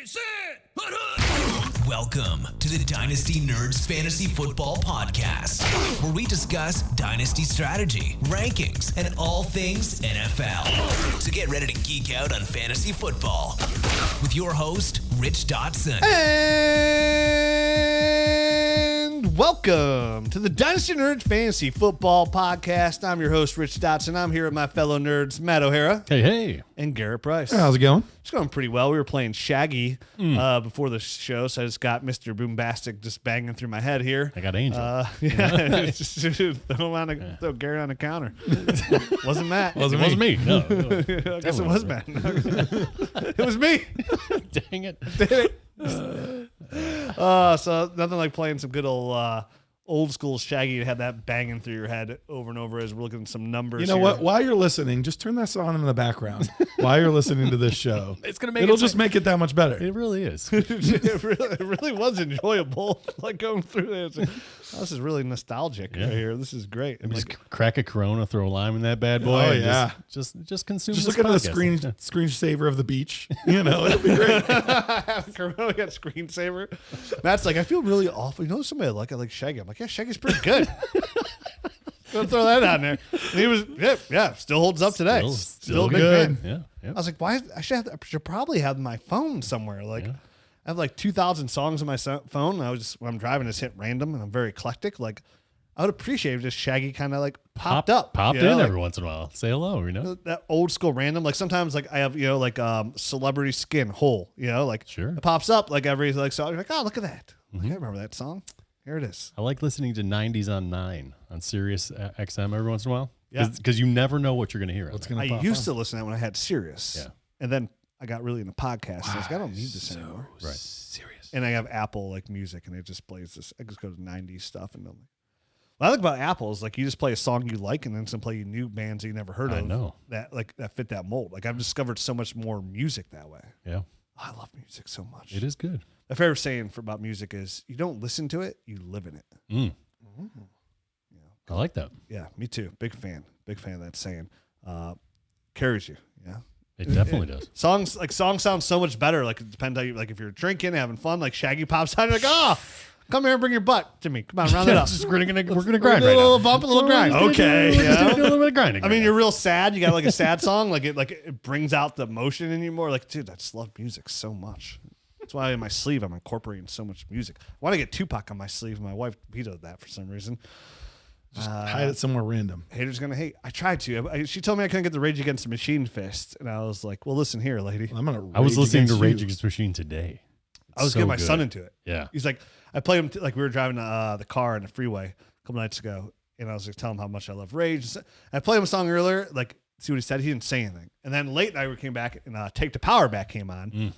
Sit! Welcome to the Dynasty Nerds Fantasy Football Podcast, where we discuss Dynasty strategy, rankings, and all things NFL. So get ready to geek out on fantasy football with your host, Rich Dotson. And welcome to the Dynasty Nerds Fantasy Football Podcast. I'm your host, Rich Dotson. I'm here with my fellow nerds, Matt O'Hara. Hey. And Garret Price. How's it going? It's going pretty well. We were playing Shaggy before the show, so I just got Mr. Boombastic just banging through my head here. I got Angel. Just throw Garret on the counter. Wasn't Matt. It wasn't me. No. I guess it was Matt. It was me. Dang it. So nothing like playing some good old school Shaggy to have that banging through your head over and over as we're looking at some numbers. You know what? While you're listening, just turn that song in the background while you're listening to this show. It's gonna make It'll just make it that much better. It really is. it really was enjoyable. Like going through this. This is really nostalgic right here. This is great. And just crack a Corona, throw a lime in that bad boy. Oh yeah. Just consume. Just this look at the podcast. screensaver of the beach. You know, it'll be great. Corona got screensaver. Matt's like, I feel really awful. You know somebody I like Shaggy. I'm like, yeah, Shaggy's pretty good. Gonna throw that on there. And he was, still holds up today. Still a big good. fan. Yeah. I was like, why? I should probably have my phone somewhere. Like, I have like 2,000 songs on my phone. When I'm driving, just hit random, and I'm very eclectic. Like, I would appreciate if just Shaggy kind of like popped in every once in a while. Say hello, you know. That old school random. Like sometimes, like I have, Celebrity Skin Hole. You know, like sure. It pops up like every song. You're like, oh, look at that. Like, I remember that song. Here it is. I like listening to 90s on 9 on Sirius XM every once in a while. Yeah. Because you never know what you're going to hear. What's gonna I pop used on. to listen to that when I had Sirius. Yeah. And then I got really into podcasts. I was like, I don't need this anymore. Right. Serious. And I have Apple like music, and it just plays this. I just go to 90s stuff, and I'm like, what I like about Apple is like you just play a song you like, and then some play new bands that you never heard of. I know that fit that mold. Like I've discovered so much more music that way. Yeah. I love music so much. It is good. My favorite saying about music is you don't listen to it, you live in it. Mm. I like that. Yeah, me too. Big fan of that saying. Carries you. Yeah. It definitely does. Songs sound so much better. Like it depends how you like if you're drinking, having fun, like Shaggy pops out, you're like, oh, come here and bring your butt to me. Come on, round it up. We're gonna grind do right a little now. bump, a little grind. Okay. Do a little bit of grinding. I mean, you're real sad. You got like a sad song. Like it brings out the emotion in you more. Like, dude, I just love music so much. That's why in my sleeve I'm incorporating so much music. I want to get Tupac on my sleeve. My wife vetoed that for some reason. Just hide it somewhere random. Haters gonna hate. I tried to. She told me I couldn't get the Rage Against the Machine fist, and I was like, "Well, listen here, lady." I was listening to Rage Against the Machine today. I was getting my son into it. Yeah, he's like, I played him like we were driving the car in the freeway a couple nights ago, and I was like telling him how much I love Rage. I played him a song earlier, like see what he said. He didn't say anything, and then late night we came back and Take the Power Back came on.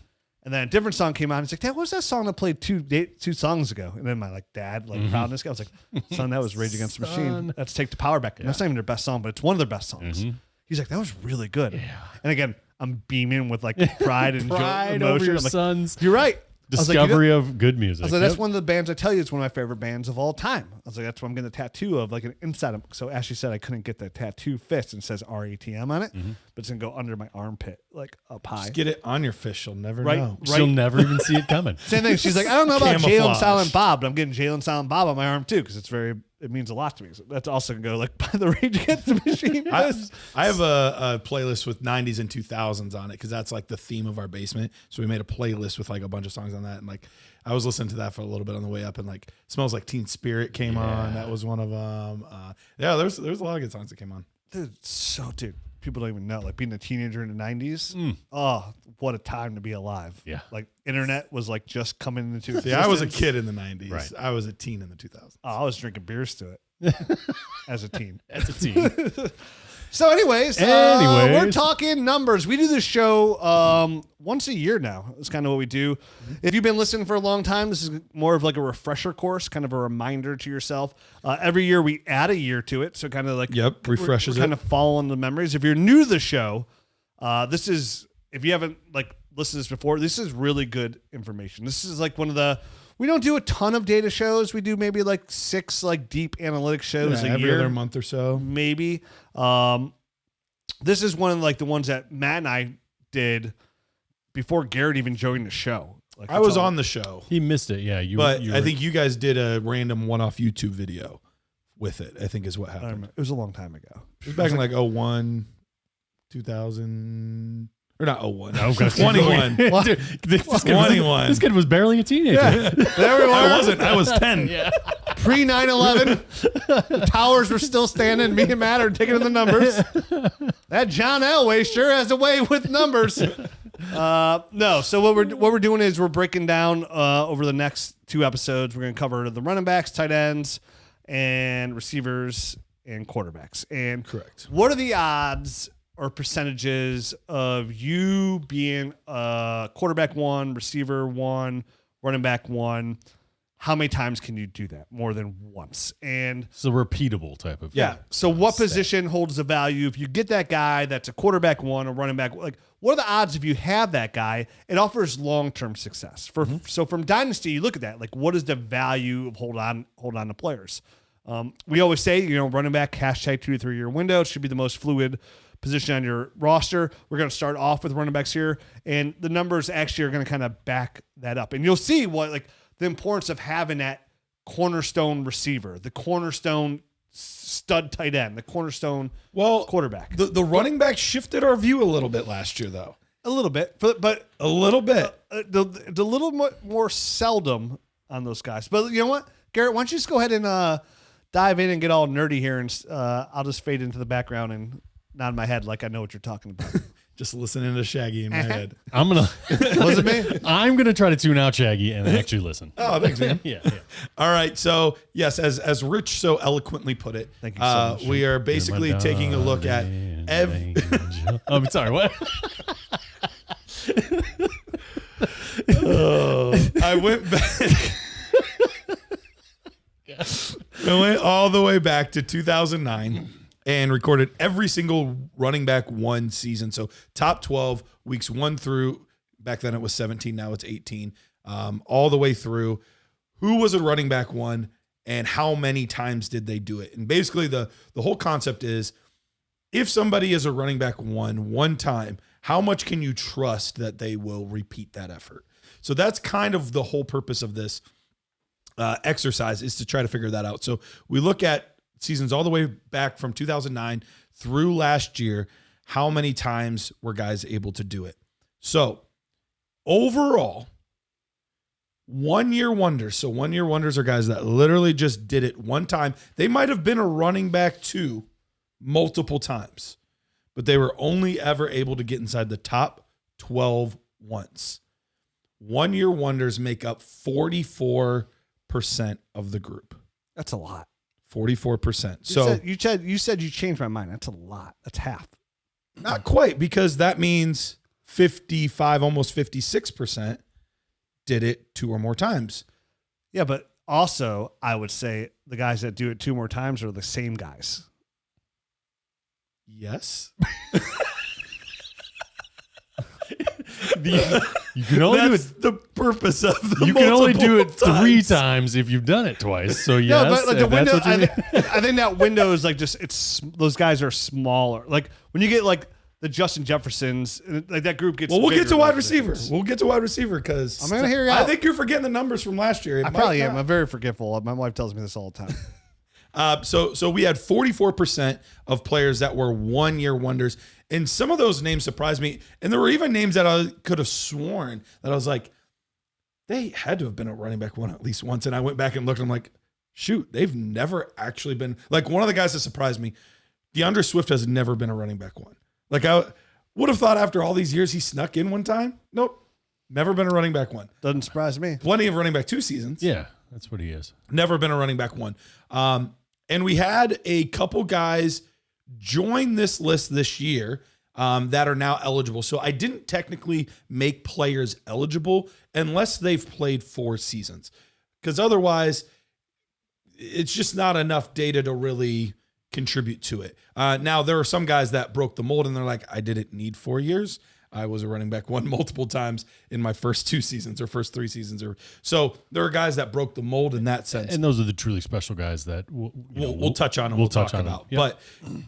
And then a different song came on. He's like, Dad, what was that song that played two songs ago? And then my dad proudness guy was like, son, that was Rage Against the Machine. That's Take the Power Back. That's not even their best song, but it's one of their best songs. He's like, that was really good. Yeah. And again, I'm beaming with like pride and pride emotion. over your I'm like, sons. You're right. Discovery of good music. I was like, that's one of the bands I tell you, it's one of my favorite bands of all time. I was like, that's why I'm getting the tattoo of like an inside of. So Ashley said I couldn't get the tattoo fist and it says RATM on it, but it's gonna go under my armpit, like up high. Just get it on your fist. You'll never know. Right. She'll never even see it coming. Same thing. She's like, I don't know about Jalen Camouflage. Silent Bob, but I'm getting Jalen Silent Bob on my arm too because it means a lot to me. So that's also gonna go like by the Rage Against the Machine. I have a playlist with 90s and 2000s on it because that's like the theme of our basement. So we made a playlist with like a bunch of songs on that, and like I was listening to that for a little bit on the way up, and like Smells Like Teen Spirit came on. That was one of them. There's a lot of good songs that came on. Dude, people don't even know. Like being a teenager in the 90s. Oh, what a time to be alive. Yeah. Like internet was like just coming into existence. Yeah, I was a kid in the 90s. Right. I was a teen in the 2000s. Oh, I was drinking beers to it as a teen. As a team. So anyways, we're talking numbers. We do this show once a year now. It's kind of what we do. If you've been listening for a long time, this is more of like a refresher course, kind of a reminder to yourself. Every year we add a year to it, so kind of like refreshes we're kind of following the memories. If you're new to the show, this is, if you haven't like listened to this before, this is really good information. This is like one of the, we don't do a ton of data shows. We do maybe like 6 like deep analytics shows a every year. other month or so. Maybe. This is one of like the ones that Matt and I did before Garret even joined the show. Like, I was on the show. He missed it. Yeah. I think you guys did a random one-off YouTube video with it, I think is what happened. It was a long time ago. It was back in like 01, 2000, or not 01. No, 21. Dude, this 21. This kid was barely a teenager. Yeah. There we were. I wasn't. I was 10. Yeah. Pre 9/11, the towers were still standing. Me and Matt are taking in the numbers. That John Elway sure has a way with numbers. No, so what we're doing is we're breaking down over the next 2 episodes. We're going to cover the running backs, tight ends, and receivers and quarterbacks. And correct. What are the odds or percentages of you being quarterback 1, receiver 1, running back 1? How many times can you do that? More than once. And it's a repeatable type of So what position holds the value? If you get that guy that's a quarterback 1 or running back, like what are the odds if you have that guy? It offers long-term success. So from Dynasty, you look at that. Like what is the value of hold on to players? We always say, running back hashtag 2 to 3 year window. It should be the most fluid position on your roster. We're going to start off with running backs here, and the numbers actually are going to kind of back that up. And you'll see the importance of having that cornerstone receiver, the cornerstone stud tight end, the cornerstone quarterback. The running back shifted our view a little bit last year, though. A little bit, but a little bit. The little more seldom on those guys. But you know what, Garrett, why don't you just go ahead and dive in and get all nerdy here, and I'll just fade into the background and nod my head like I know what you're talking about. Just listening to Shaggy in my head. Was it me? I'm gonna try to tune out Shaggy and actually listen. Oh, thanks, man. Yeah. All right. So yes, as Rich so eloquently put it, thank you so much. we are basically taking a look at I'm sorry. What? I went back. I went all the way back to 2009 and recorded every single running back 1 season. So top 12 weeks 1 through, back then it was 17, now it's 18, all the way through. Who was a running back 1 and how many times did they do it? And basically the whole concept is, if somebody is a running back 1 time, how much can you trust that they will repeat that effort? So that's kind of the whole purpose of this exercise, is to try to figure that out. So we look at seasons all the way back from 2009 through last year. How many times were guys able to do it? So overall, 1 year wonders. So 1 year wonders are guys that literally just did it 1 time. They might have been a running back 2 multiple times, but they were only ever able to get inside the top 12 once. 1 year wonders make up 44% of the group. That's a lot. 44%. You said you changed my mind. That's a lot. That's half. Not quite, because that means 55, almost 56% did it 2 or more times. Yeah, but also I would say the guys that do it 2 more times are the same guys. Yes. You can only do it. The purpose of the You can only do it multiple 3 times. times if you've done it twice. So yes, Yeah, but like the if that's window, what you mean. I think that window is like those guys are smaller. Like when you get like the Justin Jeffersons, like that group gets. Well, we'll get bigger to wide than receiver. this. We'll get to wide receiver because I'm gonna hear you I out. think you're forgetting the numbers from last year. I probably am. I'm very forgetful. My wife tells me this all the time. So we had 44% of players that were 1 year wonders. And some of those names surprised me. And there were even names that I could have sworn that I was like, they had to have been a running back 1 at least once. And I went back and looked, and I'm like, shoot, they've never actually been. Like, one of the guys that surprised me, DeAndre Swift has never been a running back 1. Like, I would have thought after all these years he snuck in one time. Nope. Never been a running back 1. Doesn't surprise me. Plenty of running back 2 seasons. Yeah, that's what he is. Never been a running back 1. And we had a couple guys join this list this year that are now eligible. So I didn't technically make players eligible unless they've played 4 seasons, because otherwise it's just not enough data to really contribute to it. Now, there are some guys that broke the mold and they're like, I didn't need 4 years. I was a running back 1 multiple times in my first 2 seasons or first 3 seasons. So there are guys that broke the mold in that sense. And those are the truly special guys that we'll touch on. We'll talk about. Yep. But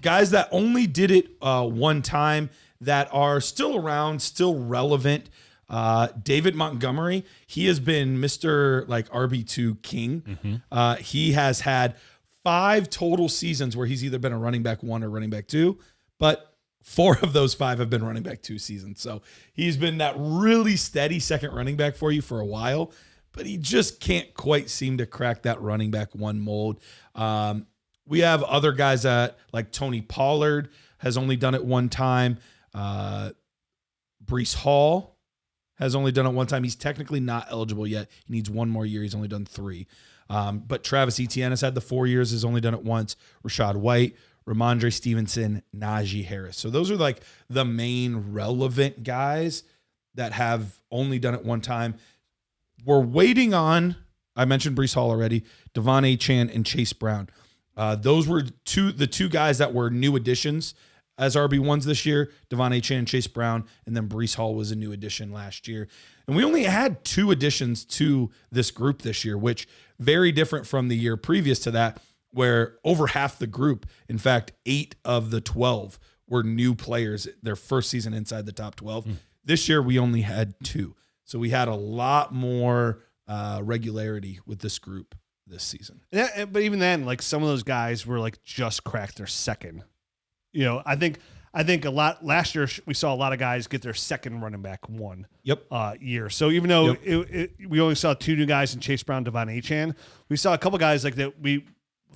guys that only did it 1 time, that are still around, still relevant, David Montgomery, he has been Mr. like RB2 king. He has had 5 total seasons where he's either been a running back 1 or running back 2, but 4 of those 5 have been running back 2 seasons. So he's been that really steady second running back for you for a while, but he just can't quite seem to crack that running back 1 mold. We have other guys that like Tony Pollard has only done it 1 time. Breece Hall has only done it 1 time. He's technically not eligible yet. He needs 1 more year. He's only done 3. But Travis Etienne has had the 4 years, has only done it once. Rashad White, Ramondre Stevenson, Najee Harris. So those are like the main relevant guys that have only done it 1 time. We're waiting on, I mentioned Breece Hall already, Devon Achane and Chase Brown. Those were the two guys that were new additions as RB1s this year, Devon Achane and Chase Brown, and then Breece Hall was a new addition last year. And we only had 2 additions to this group this year, which very different from the year previous to that, where over half the group, in fact, 8 of the 12 were new players, their first season inside the top 12. This year, we only had 2. So we had a lot more regularity with this group this season. Yeah, but even then, like some of those guys were like just cracked their second. You know, I think a lot last year we saw a lot of guys get their second running back 1 year. So even though we only saw 2 new guys in Chase Brown, Devon Achane, we saw a couple guys like that we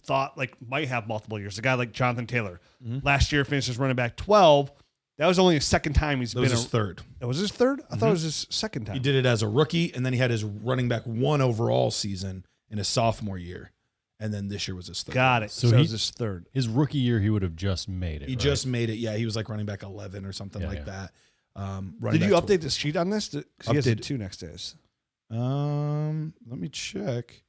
thought like might have multiple years. A guy like Jonathan Taylor last year finished as running back 12. That was only his second time he's been. That was his third. That was his third? I thought it was his second time. He did it as a rookie, and then he had his running back 1 overall season in his sophomore year. And then this year was his third. Got it. So it was his third. His rookie year, he would have just made it. He just made it. Yeah, he was like running back 11 or something that. Did you update the sheet on this? Because he has 2 next days. Let me check.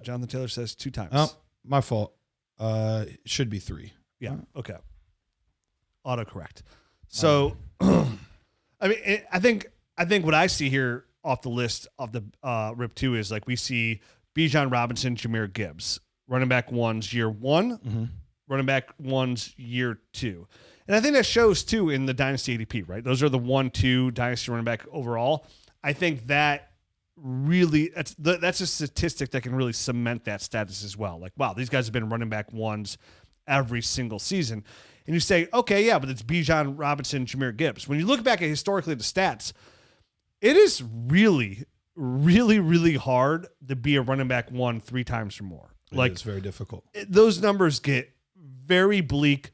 Jonathan Taylor says 2 times. Oh, my fault. It should be 3. Yeah. Okay. Autocorrect. So, I mean, I think what I see here off the list of the RIP 2 is like we see Bijan Robinson, Jahmyr Gibbs, running back 1's year 1, running back 1's year 2. And I think that shows too in the Dynasty ADP, right? Those are the 1-2 Dynasty running back overall. I think that really that's a statistic that can really cement that status as well. Like, wow, these guys have been running back 1s every single season. And you say, okay, yeah, but it's Bijan Robinson, Jahmyr Gibbs. When you look back at historically the stats, it is really, really, really hard to be a running back 1 3 times or more. It's very difficult. Those numbers get very bleak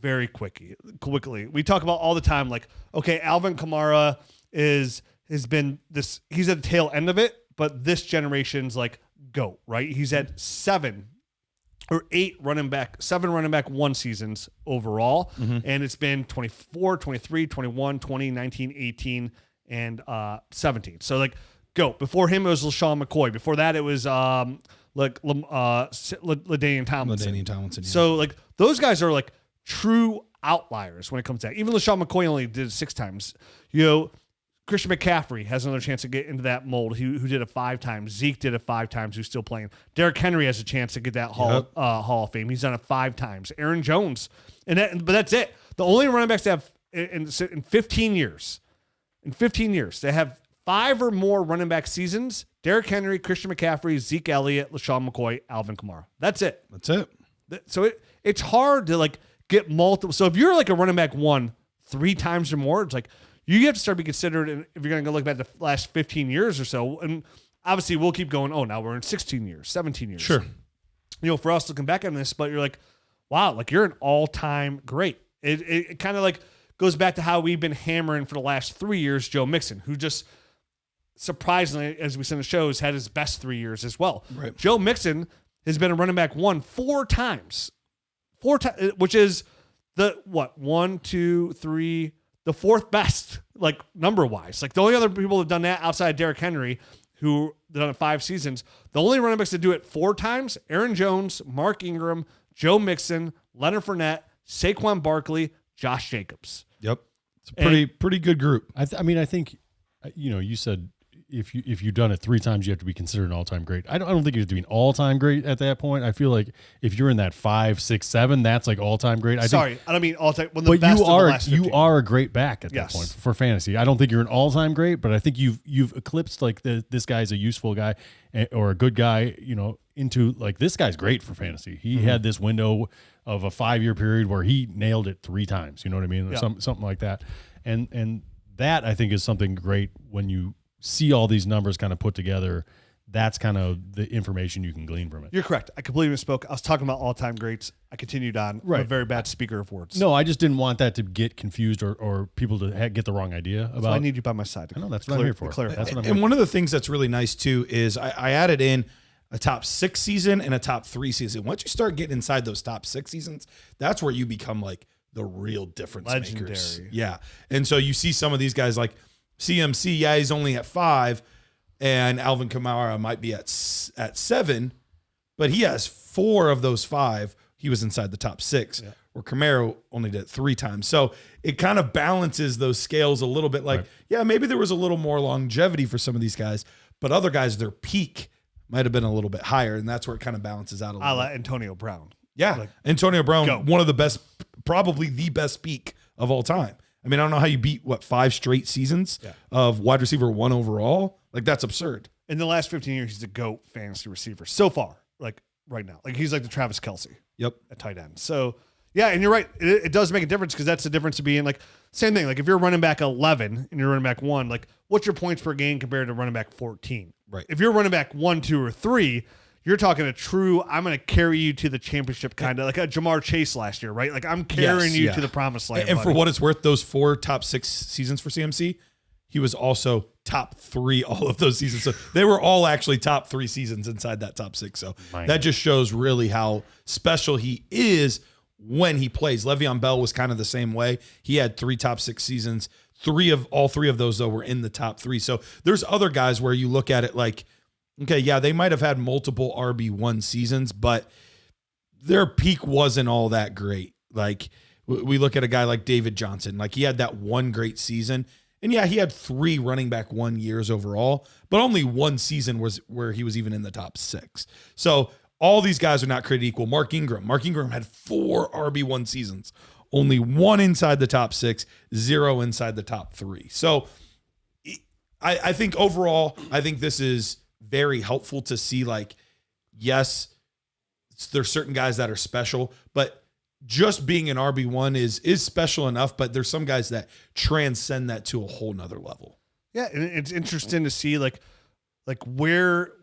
very quickly. We talk about all the time, like, okay, Alvin Kamara has been this, he's at the tail end of it, but this generation's like GOAT, right? He's had 7 running back 1 seasons overall. And it's been 24, 23, 21, 20, 19, 18, and 17. So like GOAT. Before him, it was LaShawn McCoy. Before that, it was LaDainian Tomlinson. LaDainian Tomlinson. Yeah. So like those guys are like true outliers when it comes to that. Even LaShawn McCoy only did it 6 times. You know, Christian McCaffrey has another chance to get into that mold. Who did it 5 times. Zeke did it 5 times. Who's still playing. Derrick Henry has a chance to get that Hall of Fame. He's done it 5 times. Aaron Jones, but that's it. The only running backs that have in 15 years. In 15 years, they have 5 or more running back seasons. Derrick Henry, Christian McCaffrey, Zeke Elliott, LaShawn McCoy, Alvin Kamara. That's it. So it's hard to like get multiple. So if you're like a running back 1 3 times or more, it's like you have to start being considered. And if you're going to look back at the last 15 years or so, and obviously we'll keep going. Oh, now we're in 16 years, 17 years. Sure. You know, for us looking back on this, but you're like, wow, like you're an all-time great. It kind of like goes back to how we've been hammering for the last 3 years, Joe Mixon, who just surprisingly, as we said in the shows, had his best 3 years as well. Right. Joe Mixon has been a running back 1 4 times. 4 times, which is the 4th best, like number wise. Like the only other people who've done that outside of Derrick Henry, who done it 5 seasons, the only running backs that do it 4 times: Aaron Jones, Mark Ingram, Joe Mixon, Leonard Fournette, Saquon Barkley, Josh Jacobs. Yep. It's a pretty good group. I think, you know, you said if you've done it 3 times, you have to be considered an all-time great. I don't think you have to be an all-time great at that point. I feel like if you're in that 5, 6, 7, that's like all-time great. I don't mean all-time. When the best you are a great back at that point for fantasy. I don't think you're an all-time great, but I think you've eclipsed like this guy's a useful guy or a good guy, into like this guy's great for fantasy. He had this window of a 5-year period where he nailed it 3 times. You know what I mean? Yeah. Something like that. And that I think is something great when you see all these numbers kind of put together. That's kind of the information you can glean from it. You're correct. I completely misspoke. I was talking about all-time greats. I continued on. Right. I'm a very bad speaker of words. No, I just didn't want that to get confused or people to get the wrong idea about. So I need you by my side. I know that's what I'm here for. That's what I'm here and one of the things that's really nice too is I added in a top 6 season and a top 3 season. Once you start getting inside those top 6 seasons, that's where you become like the real difference makers. Legendary. Yeah. And so you see some of these guys like CMC, yeah, he's only at 5, and Alvin Kamara might be at 7, but he has 4 of those 5. He was inside the top 6, where Kamara only did it 3 times. So it kind of balances those scales a little bit. Like, yeah, maybe there was a little more longevity for some of these guys, but other guys, their peak might have been a little bit higher, and that's where it kind of balances out a little bit. Antonio Brown. Yeah, Antonio Brown, one of the best, probably the best peak of all time. I mean, I don't know how you beat, 5 straight seasons of wide receiver 1 overall. Like, that's absurd. In the last 15 years, he's a GOAT fantasy receiver so far, like right now. Like, he's like the Travis Kelce at tight end. So, yeah, and you're right. It does make a difference because that's the difference of being, like, same thing. Like, if you're running back 11 and you're running back 1, like, what's your points per game compared to running back 14? Right. If you're running back 1, 2, or 3, you're talking a true, I'm going to carry you to the championship kind of like a Jamar Chase last year, right? Like I'm carrying you to the promised land. And for what it's worth, those 4 top 6 seasons for CMC, he was also top 3 all of those seasons. So they were all actually top 3 seasons inside that top 6. So that just shows really how special he is when he plays. Le'Veon Bell was kind of the same way. He had 3 top 6 seasons. All three of those though were in the top 3. So there's other guys where you look at it like, okay, yeah, they might have had multiple RB1 seasons, but their peak wasn't all that great. Like, we look at a guy like David Johnson. Like, he had that 1 great season. And, yeah, he had 3 running back 1 years overall, but only 1 season was where he was even in the top 6. So all these guys are not created equal. Mark Ingram had 4 RB1 seasons, only 1 inside the top 6, 0 inside the top 3. So I think overall, I think this is very helpful to see, like, yes, there's certain guys that are special, but just being an RB1 is special enough, but there's some guys that transcend that to a whole nother level. Yeah, and it's interesting to see like where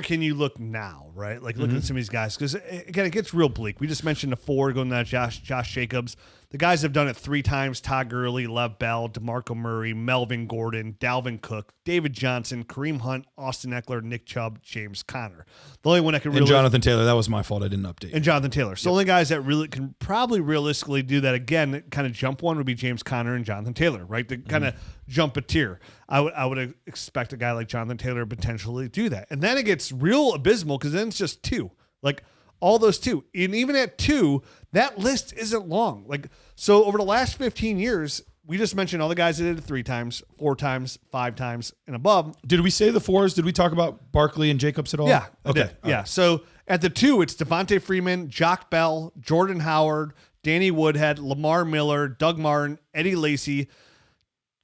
can you look now, right? Like looking at some of these guys, because again, it gets real bleak. We just mentioned the 4 going to Josh Jacobs. The guys have done it 3 times: Todd Gurley, Lev Bell, DeMarco Murray, Melvin Gordon, Dalvin Cook, David Johnson, Kareem Hunt, Austin Eckler, Nick Chubb, James Conner. The only one that can really... And Jonathan Taylor, that was my fault. I didn't update. And Jonathan Taylor. So the only guys that really can probably realistically do that again, kind of jump one, would be James Conner and Jonathan Taylor, right? To kind of jump a tier. I would expect a guy like Jonathan Taylor to potentially do that. And then it gets real abysmal because then it's just 2. Like, all those 2. And even at 2, that list isn't long. Like, so over the last 15 years, we just mentioned all the guys that did it 3 times, 4 times, 5 times, and above. Did we say the 4s? Did we talk about Barkley and Jacobs at all? Yeah. Okay. Yeah. Right. So at the 2, it's Devontae Freeman, Jock Bell, Jordan Howard, Danny Woodhead, Lamar Miller, Doug Martin, Eddie Lacy,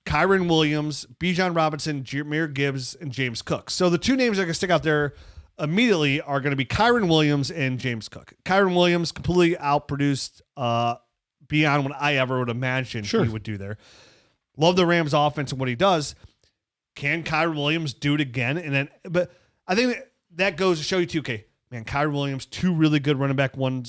Kyron Williams, Bijan Robinson, Jahmyr Gibbs, and James Cook. So the 2 names that are going to stick out there immediately are going to be Kyron Williams and James Cook. Kyron Williams completely outproduced beyond what I ever would imagine he would do there. Love the Rams offense and what he does. Can Kyron Williams do it again? But I think that goes to show you too, okay, man, Kyron Williams, 2 really good running back 1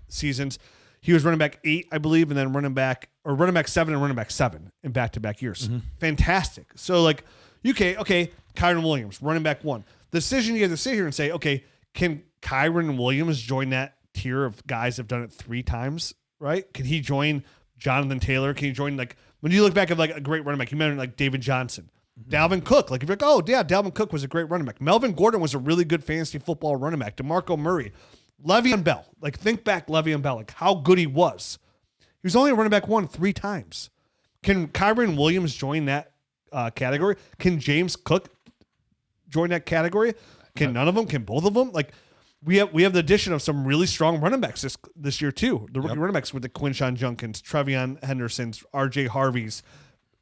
seasons. He was running back 8, I believe, and then running back 7 and running back 7 in back-to-back years. Fantastic. So, like, okay, Kyron Williams, running back 1. The decision you have to sit here and say, okay, can Kyron Williams join that tier of guys that have done it 3 times, right? Can he join Jonathan Taylor? Can he join, like, when you look back at, like, a great running back, you mentioned, like, David Johnson, Dalvin Cook. Like, if you're like, oh, yeah, Dalvin Cook was a great running back. Melvin Gordon was a really good fantasy football running back. DeMarco Murray. Le'Veon Bell. Like, think back Le'Veon Bell, like, how good he was. He was only a running back 1 3 times. Can Kyron Williams join that category. Can James Cook join that category? Can none of them? Can both of them? Like we have the addition of some really strong running backs this year too. The rookie running backs with the Quinshon Junkins, Trevion Hendersons, RJ Harveys,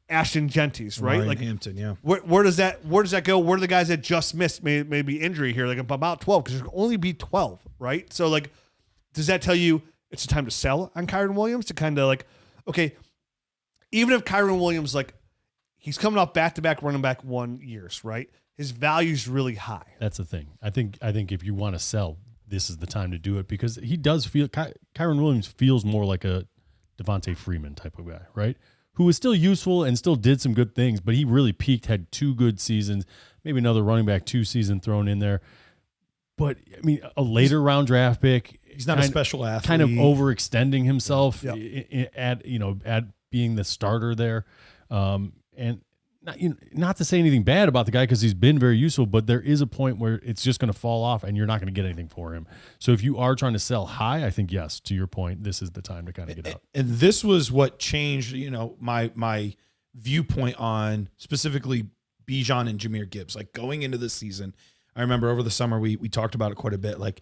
Ashton Genties, right? Ryan like Hampton, yeah. Where does that go? Where are the guys that just missed maybe injury here? Like about 12 because there's only be 12, right? So like, does that tell you it's time to sell on Kyren Williams to kind of like, okay, even if Kyren Williams like he's coming off back-to-back running back 1 years, right? His value's really high. That's the thing. I think if you want to sell, this is the time to do it because he does feel Kyren Williams feels more like a Devontae Freeman type of guy, right? Who was still useful and still did some good things, but he really peaked, had 2 good seasons, maybe another running back 2 season thrown in there. But I mean, a later round draft pick. He's not a special athlete. Kind of overextending himself at being the starter there, and. Not to say anything bad about the guy because he's been very useful, but there is a point where it's just going to fall off and you're not going to get anything for him. So if you are trying to sell high, I think, yes, to your point, this is the time to kind of get out. And this was what changed, my viewpoint on specifically Bijan and Jahmyr Gibbs. Like going into this season, I remember over the summer we talked about it quite a bit. Like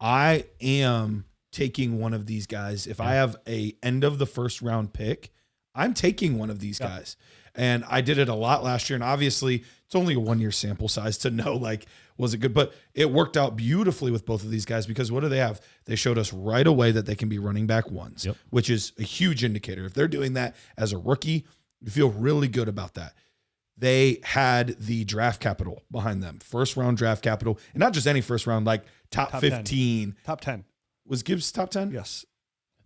I am taking one of these guys. If I have a end of the first round pick, I'm taking one of these guys. And I did it a lot last year. And obviously it's only a 1-year sample size to know, like, was it good? But it worked out beautifully with both of these guys because what do they have? They showed us right away that they can be running back ones, which is a huge indicator. If they're doing that as a rookie, you feel really good about that. They had the draft capital behind them, first round draft capital, and not just any first round, like top 15. 10. Top 10. Was Gibbs top 10? Yes.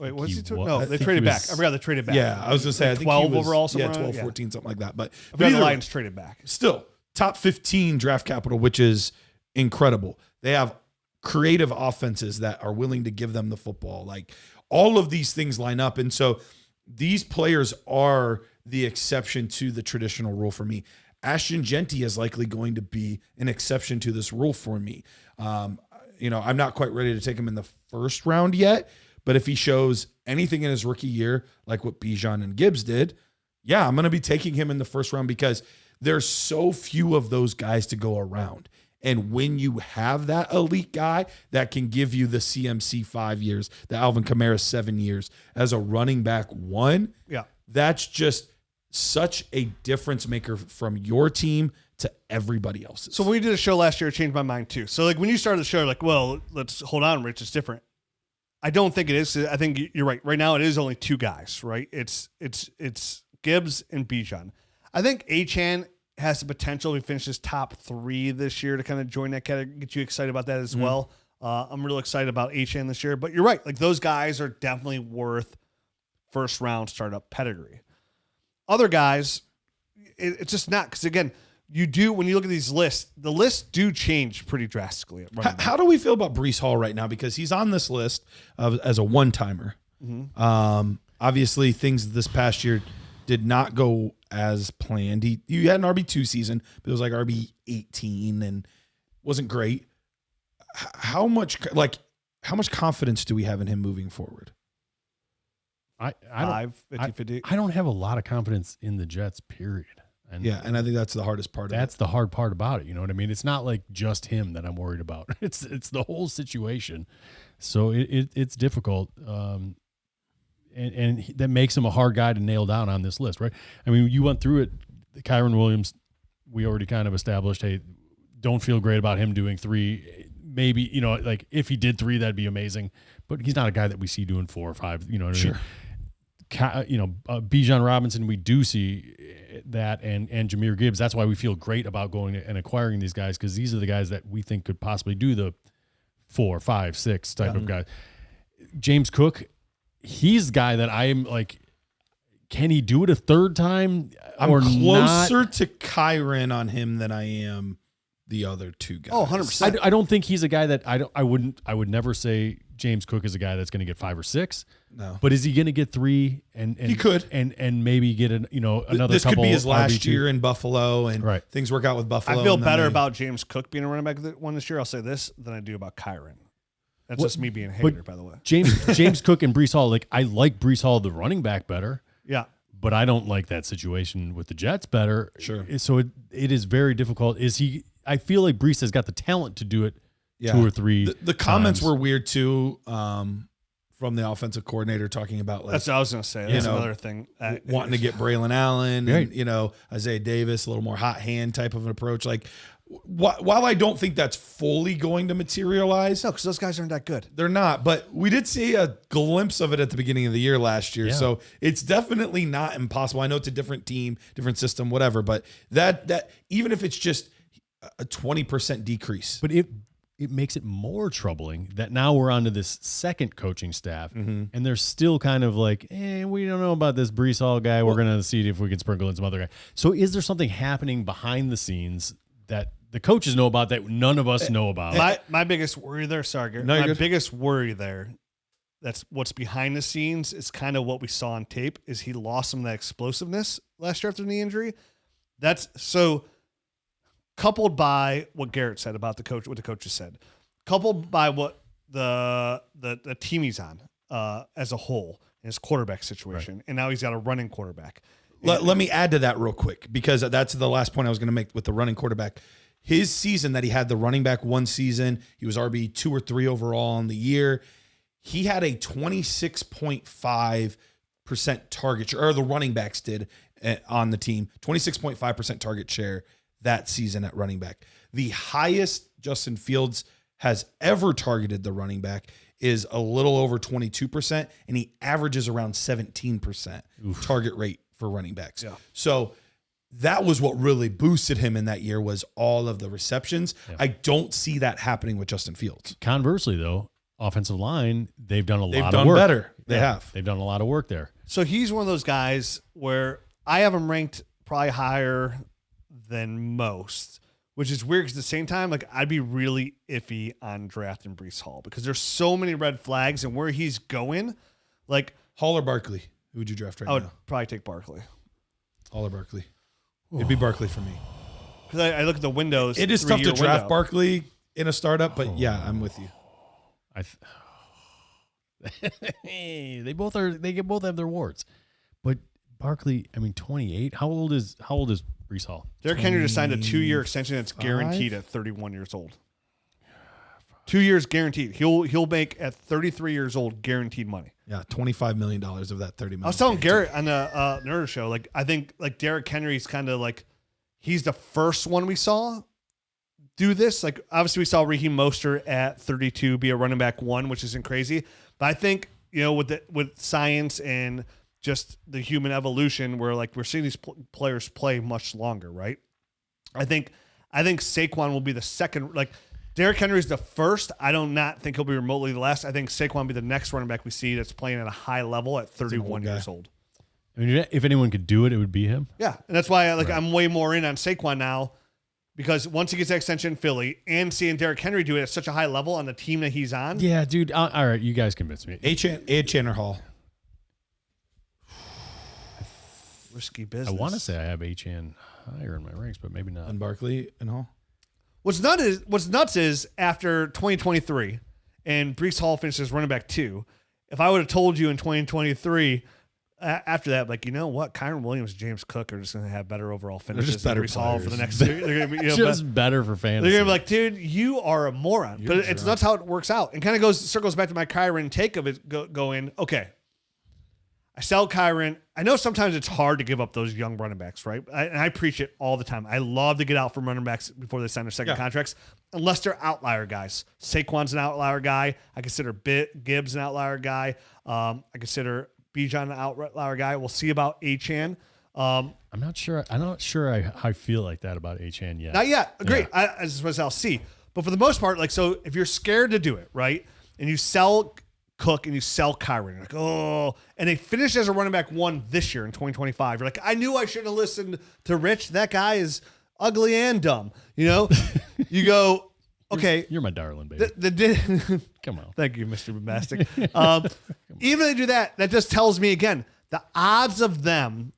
Wait, what's he? No, they traded back. I forgot they traded back. Yeah, I was going to say, I think 12 overall somewhere. 12, 14, something like that. But the Lions traded back. Still, top 15 draft capital, which is incredible. They have creative offenses that are willing to give them the football. Like all of these things line up. And so these players are the exception to the traditional rule for me. Ashton Genty is likely going to be an exception to this rule for me. I'm not quite ready to take him in the first round yet. But if he shows anything in his rookie year, like what Bijan and Gibbs did, yeah, I'm going to be taking him in the first round because there's so few of those guys to go around. And when you have that elite guy that can give you the CMC 5 years, the Alvin Kamara 7 years as a running back 1, that's just such a difference maker from your team to everybody else's. So when we did a show last year, it changed my mind too. So like when you started the show, like, well, let's hold on, Rich, it's different. I don't think it is. I think you're right. Right now, it is only 2 guys, right? It's Gibbs and Bijan. I think Achane has the potential to finish his top 3 this year to kind of join that category, get you excited about that as well. I'm real excited about Achane this year. But you're right. Like those guys are definitely worth first round startup pedigree. Other guys, it's just not because again. You do, when you look at these lists, the lists do change pretty drastically. How do we feel about Breece Hall right now? Because he's on this list as a one-timer. Obviously, things this past year did not go as planned. He had an RB2 season, but it was like RB18 and wasn't great. How much confidence do we have in him moving forward? I don't have a lot of confidence in the Jets, period. And I think that's the hardest part. That's the hard part about it. You know what I mean? It's not like just him that I'm worried about. It's the whole situation. So it's difficult, and that makes him a hard guy to nail down on this list, right? I mean, you went through it. Kyren Williams, we already kind of established. Hey, don't feel great about him doing 3. Maybe like if he did 3, that'd be amazing. But he's not a guy that we see doing 4 or 5. You know what I mean? Bijan Robinson, we do see that, and Jahmyr Gibbs. That's why we feel great about going and acquiring these guys because these are the guys that we think could possibly do the 4, 5, 6 type of guy. James Cook, he's the guy that I'm like, can he do it a third time? I'm closer to Kyren on him than I am the other 2 guys. Oh, 100%. I don't think he's a guy that I would never say James Cook is a guy that's going to get 5 or 6. No. But is he going to get 3 and he could and maybe get another this couple could be his last RB2. year in Buffalo and things work out with Buffalo. I feel better about James Cook being a running back 1 this year. I'll say this than I do about Kyren. That's just me being a hater, by the way. James Cook and Breece Hall, like I like Breece Hall the running back better. Yeah. but I don't like that situation with the Jets better. Sure. So it is very difficult. I feel like Brees has got the talent to do it 2 or 3 The comments were weird too, from the offensive coordinator talking about like, that's what I was going to say. That's another thing. Wanting to get Braylon Allen and, Isaiah Davis, a little more hot hand type of an approach. Like, while I don't think that's fully going to materialize. No, because those guys aren't that good. They're not, but we did see a glimpse of it at the beginning of the year last year. Yeah. So it's definitely not impossible. I know it's a different team, different system, whatever, but that even if it's just a 20% decrease. But it makes it more troubling that now we're onto this second coaching staff, and they're still kind of like, we don't know about this Brees Hall guy. We're going to see if we can sprinkle in some other guy. So is there something happening behind the scenes that the coaches know about that none of us know about? My biggest worry there, Garret, my biggest worry there, that's what's behind the scenes, is kind of what we saw on tape, is he lost some of that explosiveness last year after the knee injury. That's so... coupled by what Garret said about what the coaches said, coupled by what the team he's on as a whole in his quarterback situation, right. And now he's got a running quarterback. Let me add to that real quick, because that's the last point I was going to make with the running quarterback. His season that he had the running back one season, he was RB 2 or 3 overall in the year. He had a 26.5% target share, or the running backs did on the team, 26.5% target share that season at running back. The highest Justin Fields has ever targeted the running back is a little over 22%, and he averages around 17% target rate for running backs. Yeah. So that was what really boosted him in that year, was all of the receptions. Yeah. I don't see that happening with Justin Fields. Conversely, though, offensive line, they've done a lot of work. They've done better. They have. They've done a lot of work there. So he's one of those guys where I have him ranked probably higher than most, which is weird because at the same time, like, I'd be really iffy on drafting Brees Hall because there's so many red flags, and where he's going, like Hall or Barkley, who would you draft right now? I would probably take Barkley. Hall or Barkley? It'd be Barkley for me. Because I look at the windows. It is tough to draft Barkley in a startup, but yeah, I'm with you. They both have their warts, but Barkley, 28. How old is Brees Hall? Derrick Henry just signed a 2-year extension that's guaranteed at 31 years old. 2 years guaranteed. He'll make at 33 years old guaranteed money. Yeah, $25 million of that $30 million. I was telling Garret on the Nerd Show, like, I think like Derrick Henry's kind of like, he's the first one we saw do this. Like, obviously we saw Raheem Mostert at 32 be a running back 1, which isn't crazy. But I think, with science and just the human evolution, where like we're seeing these players play much longer, right? I think Saquon will be the second. Like, Derrick Henry is the first. I do not think he'll be remotely the last. I think Saquon will be the next running back we see that's playing at a high level at 31 years old. If anyone could do it, it would be him. Yeah, and that's why I'm way more in on Saquon now, because once he gets that extension in Philly and seeing Derrick Henry do it at such a high level on the team that he's on. Yeah, dude. All right, you guys convince me. Achane or Hall? Risky business. I want to say I have Achane higher in my ranks, but maybe not. And Barkley and Hall? What's nuts is after 2023 and Brees Hall finishes running back 2, if I would have told you in 2023 after that, like, you know what, Kyron Williams, James Cook are just going to have better overall finishes. They're just better Brees Hall for the next year. They're going to be just better for fantasy. They're going to be like, dude, you are a moron. But it's nuts how it works out, and kind of circles back to my Kyron take of it going, okay, I sell Kyron. I know sometimes it's hard to give up those young running backs, right? And I preach it all the time. I love to get out from running backs before they sign their second contracts, unless they're outlier guys. Saquon's an outlier guy. I consider Gibbs an outlier guy. I consider Bijan an outlier guy. We'll see about Achane. I'm not sure I feel like that about Achane yet. Not yet. Great. Yeah. I'll see. But for the most part, like, so if you're scared to do it, right, and you sell Cook and you sell Kyron, you're like, oh, and they finished as a running back 1 this year in 2025. You're like, I knew I shouldn't have listened to Rich. That guy is ugly and dumb. You go, okay. You're my darling, baby. Come on. Thank you, Mr. Bombastic. Even if they do that, that just tells me again, the odds of them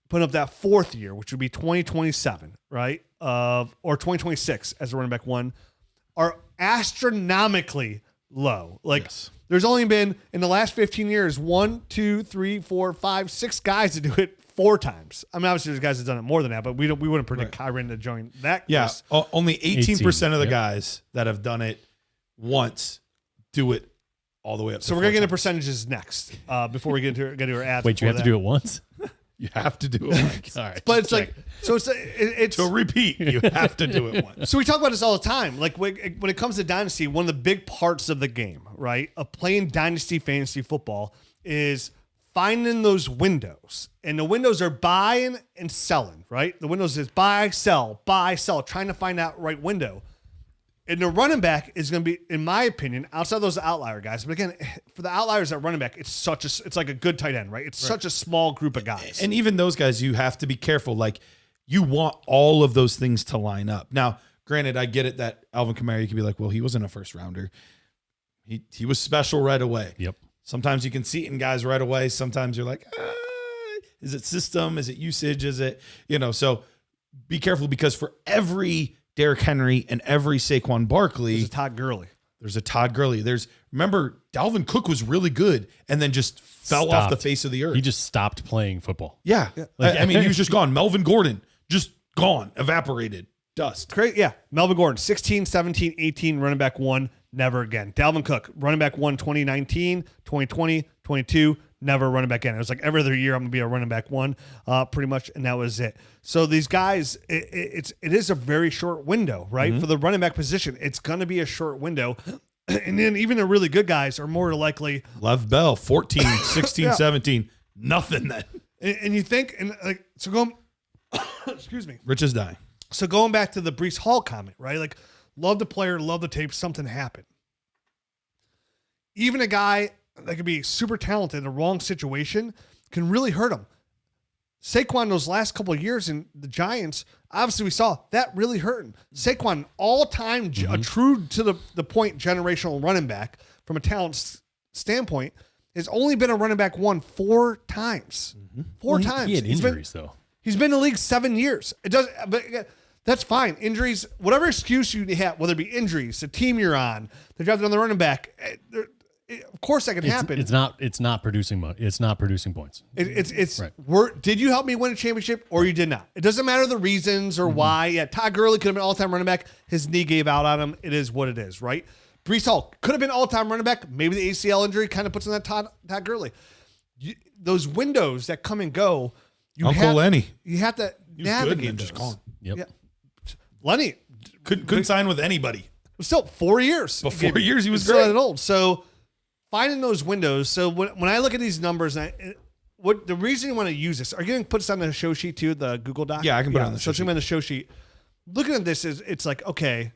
putting up that 4th year, which would be 2027, right? Or 2026 as a running back 1, are astronomically low. Like, there's only been in the last 15 years 1, 2, 3, 4, 5, 6 guys to do it 4 times. I mean, obviously there's guys that done it more than that, but we wouldn't predict Kyren to join that. Yeah, list. only 18% of the guys that have done it once do it all the way up. So we're gonna get into percentages next before we get to our ads. Wait, you have to do it once? You have to do it once. All right. But it's like, so it's to repeat, you have to do it once. So we talk about this all the time. Like when it comes to Dynasty, one of the big parts of the game, right, of playing Dynasty fantasy football is finding those windows. And the windows are buying and selling, right? The windows is buy, sell, trying to find that right window. And the running back is going to be, in my opinion, outside those outlier guys. But again, for the outliers at running back, it's like a good tight end, right? It's such a small group of guys. And even those guys, you have to be careful. Like, you want all of those things to line up. Now, granted, I get it that Alvin Kamara, you could be like, well, he wasn't a first rounder. He was special right away. Yep. Sometimes you can see it in guys right away. Sometimes you're like, is it system? Is it usage? Is it, so be careful, because for every Derrick Henry and every Saquon Barkley, there's a Todd Gurley. Remember, Dalvin Cook was really good and then just fell off the face of the earth. He just stopped playing football. Yeah. I mean, he was just gone. Melvin Gordon, just gone, evaporated, dust. Great. Yeah. Melvin Gordon, 16, 17, 18, running back 1, never again. Dalvin Cook, running back 1, 2019, 2020, 22, never running back in. It was like every other year I'm going to be a running back 1, pretty much, and that was it. So these guys, it is a very short window, right? Mm-hmm. For the running back position, it's going to be a short window. And then even the really good guys are more likely. Lev Bell, 14, 16, 17, nothing then. And you think, so going, excuse me. Rich is dying. So going back to the Breece Hall comment, right? Like, love the player, love the tape, something happened. Even a guy that could be super talented in the wrong situation can really hurt him. Saquon, those last couple of years in the Giants, obviously we saw that really hurt him. Saquon, all-time, a true to the point generational running back from a talent standpoint, has only been a running back 1 4 times. 4 times. He had injuries, though. He's been in the league 7 years. It does, but that's fine. Injuries, whatever excuse you have, whether it be injuries, the team you're on, the draft on the running back, of course that can happen. It's not producing money. It's not producing points. It's right. Did you help me win a championship or you did not? It doesn't matter the reasons or why. Yeah, Todd Gurley could have been all-time running back. His knee gave out on him. It is what it is, right? Breece Hall could have been all-time running back. Maybe the ACL injury kind of puts in that Todd Gurley. Those windows that come and go. Lenny. You have to navigate and just gone. Yep. Yeah. Lenny couldn't sign with anybody. Still 4 years. But 4 years he was still great. that old. So finding those windows. So when I look at these numbers, what the reason you want to use this? Are you going to put this on the show sheet too, the Google Doc? Yeah, I can put it on the show sheet. So on the show sheet. Looking at this it's like, okay,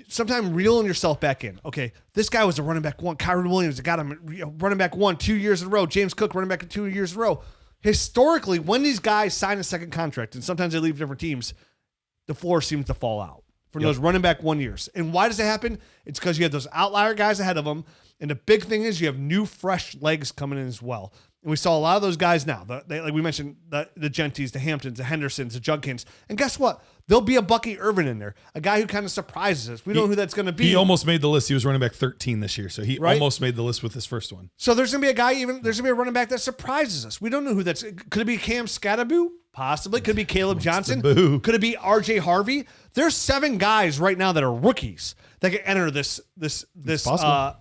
sometimes reeling yourself back in. Okay, this guy was a running back 1. Kyren Williams got him running back 1 2 years in a row. James Cook running back 2 years in a row. Historically, when these guys sign a second contract, and sometimes they leave different teams, the floor seems to fall out from those running back 1 years. And why does it happen? It's because you have those outlier guys ahead of them. And the big thing is you have new, fresh legs coming in as well. And we saw a lot of those guys now. Like we mentioned, the Genties, the Hamptons, the Hendersons, the Judkins. And guess what? There'll be a Bucky Irvin in there, a guy who kind of surprises us. We don't know who that's going to be. He almost made the list. He was running back 13 this year, so he almost made the list with his first one. So there's going to be a guy, there's going to be a running back that surprises us. We don't know who that's. Could it be Cam Scatterboo? Possibly. Could it be Caleb Johnson? Could it be RJ Harvey? There's 7 guys right now that are rookies that can enter this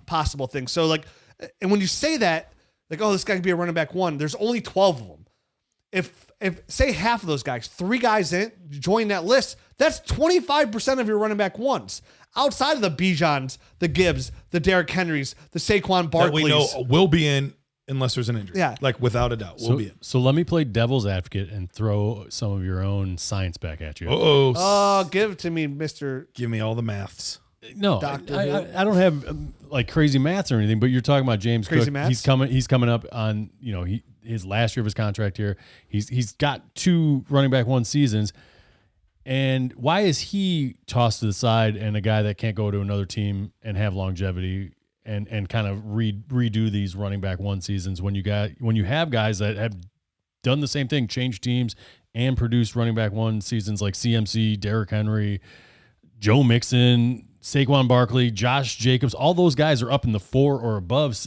possible thing. So and when you say that, like, oh, this guy could be a running back 1, there's only 12 of them. If say half of those guys, 3 guys in, join that list, that's 25% of your running back 1s. Outside of the Bijans, the Gibbs, the Derrick Henrys, the Saquon Barkleys. That we know will be in unless there's an injury. Yeah. Like, without a doubt, will be in. So let me play devil's advocate and throw some of your own science back at you. Give it to me, Mr. Give me all the maths. No, I don't have like crazy maths or anything, but you're talking about James Cook. Maths? He's coming up on, his last year of his contract here. He's got 2 running back 1 seasons. And why is he tossed to the side and a guy that can't go to another team and have longevity and kind of redo these running back 1 seasons when you have guys that have done the same thing, changed teams and produced running back 1 seasons like CMC, Derrick Henry, Joe Mixon, Saquon Barkley, Josh Jacobs, all those guys are up in the 4 or above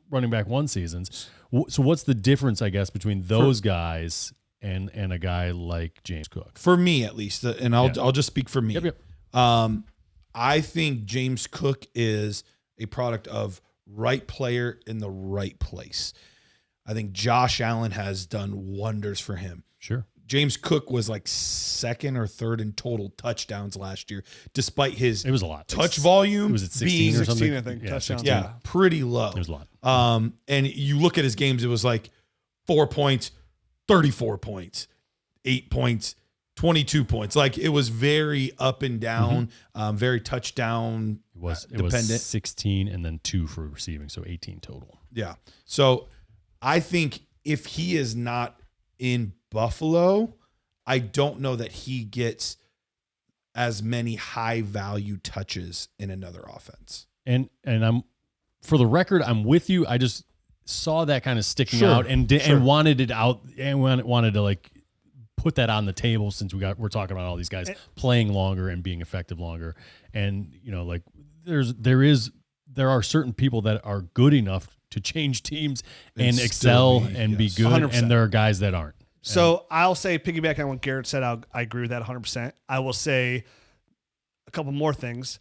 running back 1 seasons. So what's the difference, I guess, between those guys and a guy like James Cook? For me, at least, and I'll just speak for me. Yep. I think James Cook is a product of right player in the right place. I think Josh Allen has done wonders for him. Sure. James Cook was like second or third in total touchdowns last year, despite his it was a lot touch volume. It was at 16 or something. 16, I think. Yeah, touchdowns. 16. Yeah, pretty low. It was a lot. And you look at his games, it was like 4 points, 34 points, 8 points, 22 points. Like it was very up and down, very touchdown It was 16 and then 2 for receiving, so 18 total. Yeah. So I think if he is not in Buffalo, I don't know that he gets as many high value touches in another offense. And I'm, for the record, I'm with you. I just saw that kind of sticking out and wanted it out and wanted to like put that on the table since we're talking about all these guys playing longer and being effective longer. And like there are certain people that are good enough to change teams and excel and be good, 100%. and there are guys that aren't. So I'll say, piggyback on what Garrett said, I agree with that 100%. I will say a couple more things.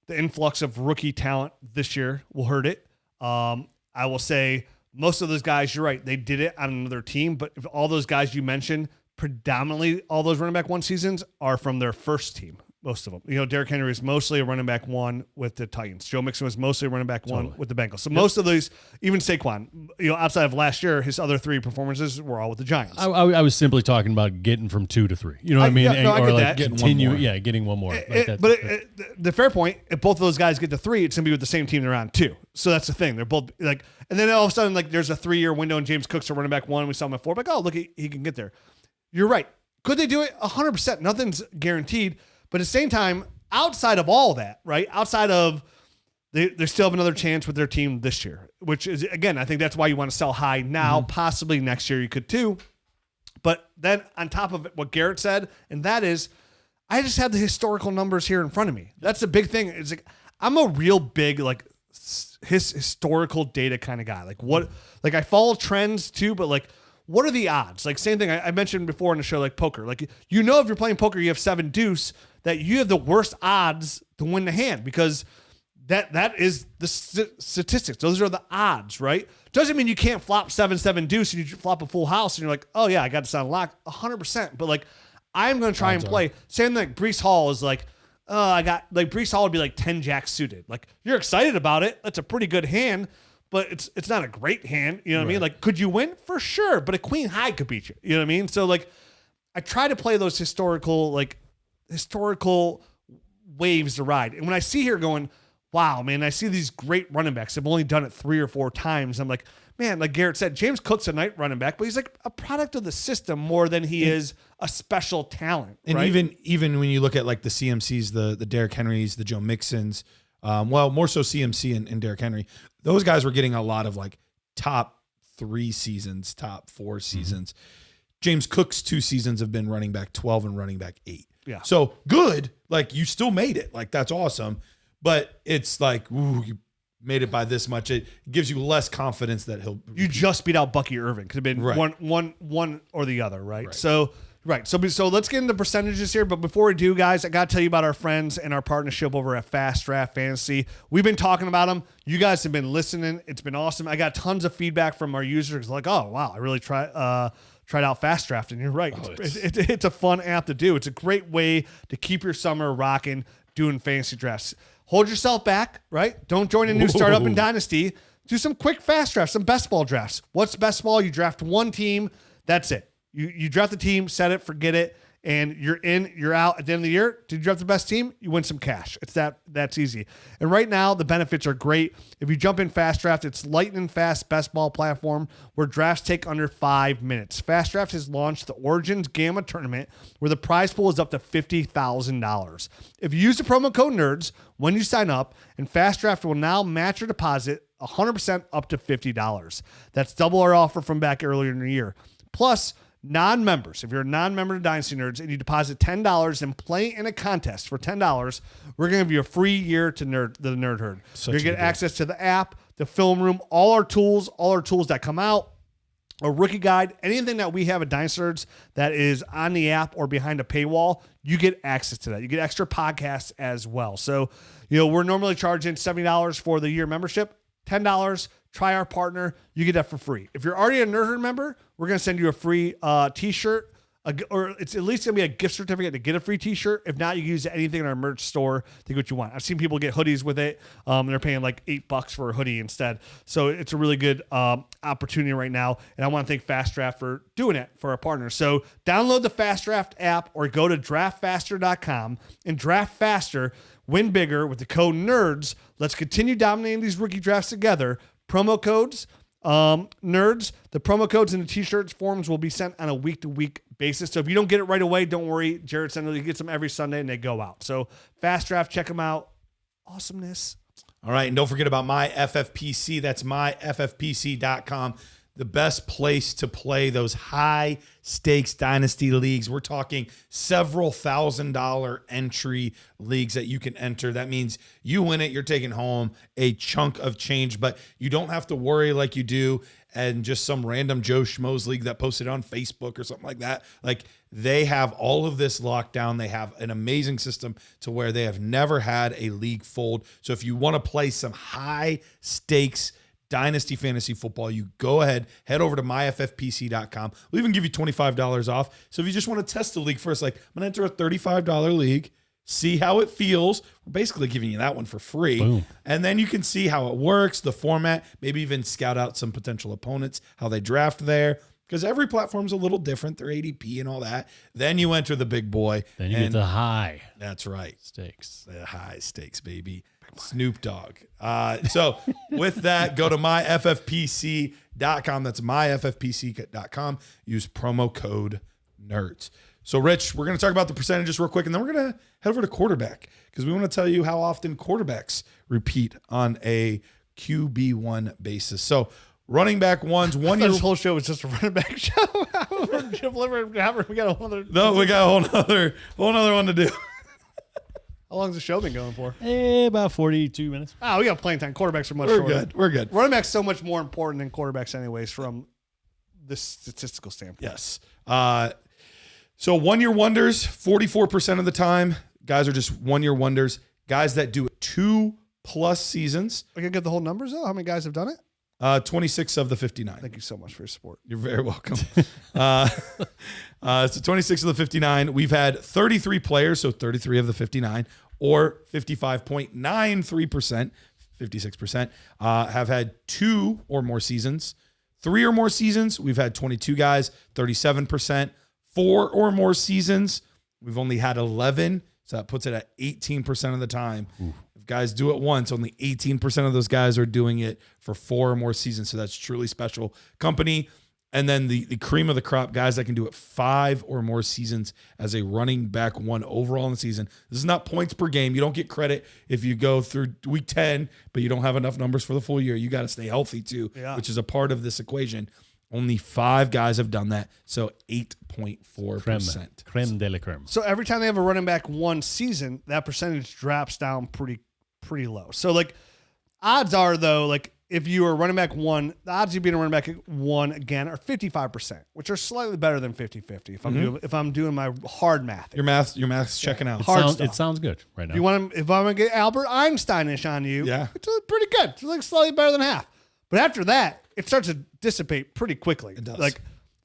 The influx of rookie talent this year will hurt it. I will say most of those guys, you're right, they did it on another team, but if all those guys you mentioned, predominantly all those running back 1 seasons are from their first team. Most of them. Derrick Henry was mostly a running back 1 with the Titans. Joe Mixon was mostly a running back 1 with the Bengals. So most of these, even Saquon, outside of last year, his other 3 performances were all with the Giants. I was simply talking about getting from 2 to 3. You know what I mean? Yeah, I get that. Getting one more. The fair point, if both of those guys get to 3, it's going to be with the same team they're on 2. So that's the thing. They're both like, and then all of a sudden, like there's a 3-year window and James Cook's a running back 1. We saw him at 4. Like, oh, look, he can get there. You're right. Could they do it? 100%. Nothing's guaranteed. But at the same time, outside of all that, right? Outside of they still have another chance with their team this year, which is, again, I think that's why you want to sell high now. Possibly next year you could too. But then on top of it, what Garrett said, and that is, I just have the historical numbers here in front of me. That's a big thing. It's like I'm a real big like his historical data kind of guy. Like what? Like I follow trends too, but like, what are the odds? Like same thing I mentioned before in the show, like poker. Like if you're playing poker, you have 7 deuce, that you have the worst odds to win the hand because that is the statistics. Those are the odds, right? Doesn't mean you can't flop 7 deuce and you flop a full house and you're like, oh yeah, I got this on lock 100%. But like I'm going to try and play. Same thing. Like Breece Hall is like, I got like Breece Hall would be like 10 jack suited. Like you're excited about it. That's a pretty good hand. But it's not a great hand, you know what I mean? Like, could you win? For sure, but a queen high could beat you. You know what I mean? So, like, I try to play those historical waves to ride. And when I see here going, wow, man, I see these great running backs. I've only done it 3 or 4 times. I'm like, man, like Garrett said, James Cook's a night running back, but he's like a product of the system more than he is a special talent. And right? even when you look at like the CMCs, the Derrick Henrys, the Joe Mixons, more so CMC and Derrick Henry, those guys were getting a lot of like top 3 seasons, top 4 seasons. James Cook's 2 seasons have been running back 12 and running back 8. Yeah. So good. Like you still made it. Like that's awesome. But it's like, ooh, you made it by this much. It gives you less confidence that you just beat out Bucky Irving. Could have been one or the other, right? So let's get into percentages here. But before we do, guys, I got to tell you about our friends and our partnership over at FastDraft Fantasy. We've been talking about them. You guys have been listening. It's been awesome. I got tons of feedback from our users like, oh, wow, I really tried out FastDraft. And you're right. It's a fun app to do. It's a great way to keep your summer rocking doing fantasy drafts. Hold yourself back, right? Don't join a new startup in Dynasty. Do some quick fast drafts, some best ball drafts. What's best ball? You draft one team. That's it. You draft the team, set it, forget it, and you're in, you're out at the end of the year. Did you draft the best team? You win some cash. It's that's easy. And right now, the benefits are great. If you jump in FastDraft, it's lightning fast best ball platform where drafts take under 5 minutes. FastDraft has launched the Origins Gamma Tournament where the prize pool is up to $50,000. If you use the promo code NERDS when you sign up, and FastDraft will now match your deposit 100% up to $50. That's double our offer from back earlier in the year. Plus, non-members, if you're a non-member to Dynasty Nerds and you deposit $10 and play in a contest for $10, we're going to give you a free year to the Nerd Herd. You're going to get access to the app, the film room, all our tools that come out, a rookie guide, anything that we have at Dynasty Nerds that is on the app or behind a paywall, you get access to that. You get extra podcasts as well. So, we're normally charging $70 for the year membership, $10. Try our partner. You get that for free. If you're already a Nerd Herd member, we're going to send you a free t-shirt, or it's at least going to be a gift certificate to get a free t-shirt. If not, you can use anything in our merch store to get what you want. I've seen people get hoodies with it. They're paying like $8 for a hoodie instead. So it's a really good opportunity right now. And I want to thank FastDraft for doing it for our partners. So download the FastDraft app or go to draftfaster.com and draft faster. Win bigger with the code NERDS. Let's continue dominating these rookie drafts together. Promo codes, nerds. The promo codes and the t-shirts forms will be sent on a week-to-week basis. So if you don't get it right away, don't worry. Jared sent it. He gets them every Sunday and they go out. So Fast Draft, check them out. Awesomeness. All right. And don't forget about my FFPC. That's myffpc.com. The best place to play those high stakes dynasty leagues. We're talking several $1,000 entry leagues that you can enter. That means you win it, you're taking home a chunk of change, but you don't have to worry like you do and just some random Joe Schmo's league that posted on Facebook or something like that. Like, they have all of this locked down. They have an amazing system to where they have never had a league fold. So if you want to play some high stakes Dynasty fantasy football, you go ahead, head over to myffpc.com. We'll even give you $25 off. So if you just want to test the league first, like, I'm going to enter a $35 league, see how it feels. We're basically giving you that one for free. Boom. And then you can see how it works, the format, maybe even scout out some potential opponents, how they draft there. Because every platform's a little different, their ADP and all that. Then you enter the big boy. Then you get the high. That's right. Stakes. The high stakes, baby. Snoop Dogg. So with that, go to myffpc.com. That's myffpc.com. Use promo code NERDS. So, Rich, we're going to talk about the percentages real quick, and then we're going to head over to quarterback because we want to tell you how often quarterbacks repeat on a QB1 basis. So, running back ones, 1 year. This whole show was just a running back show. We got a whole other. No, we got a whole nother one to do. How long has the show been going for? About 42 minutes. Oh, we got playing time. Quarterbacks are much shorter. We're good. Running back's so much more important than quarterbacks anyways from the statistical standpoint. Yes. So 1 year wonders, 44% of the time, guys are just 1 year wonders. Guys that do it 2+ seasons. I can get the whole numbers though. How many guys have done it? 26 of the 59. Thank you so much for your support. You're very welcome. So 26 of the 59. We've had 33 players, so 33 of the 59, or 55.93%, 56%, have had 2 or more seasons. 3 or more seasons, we've had 22 guys, 37%. 4 or more seasons, we've only had 11, so that puts it at 18% of the time. Ooh. If guys do it once, only 18% of those guys are doing it for 4 or more seasons, so that's truly special company. And then the cream of the crop, guys that can do it 5 or more seasons as a running back one overall in the season. This is not points per game. You don't get credit if you go through week 10, but you don't have enough numbers for the full year. You got to stay healthy too, which is a part of this equation. Only 5 guys have done that, so 8.4%. Creme de la creme. So every time they have a running back one season, that percentage drops down pretty low. So like odds are though, like if you are running back one, the odds of you being a running back one again are 55%, which are slightly better than 50-50 if I'm doing my hard math. Your math's checking out. It sounds good right now. If I'm gonna get Albert Einsteinish on you, it's pretty good. It's like slightly better than half. But after that, it starts to dissipate pretty quickly. It does. Like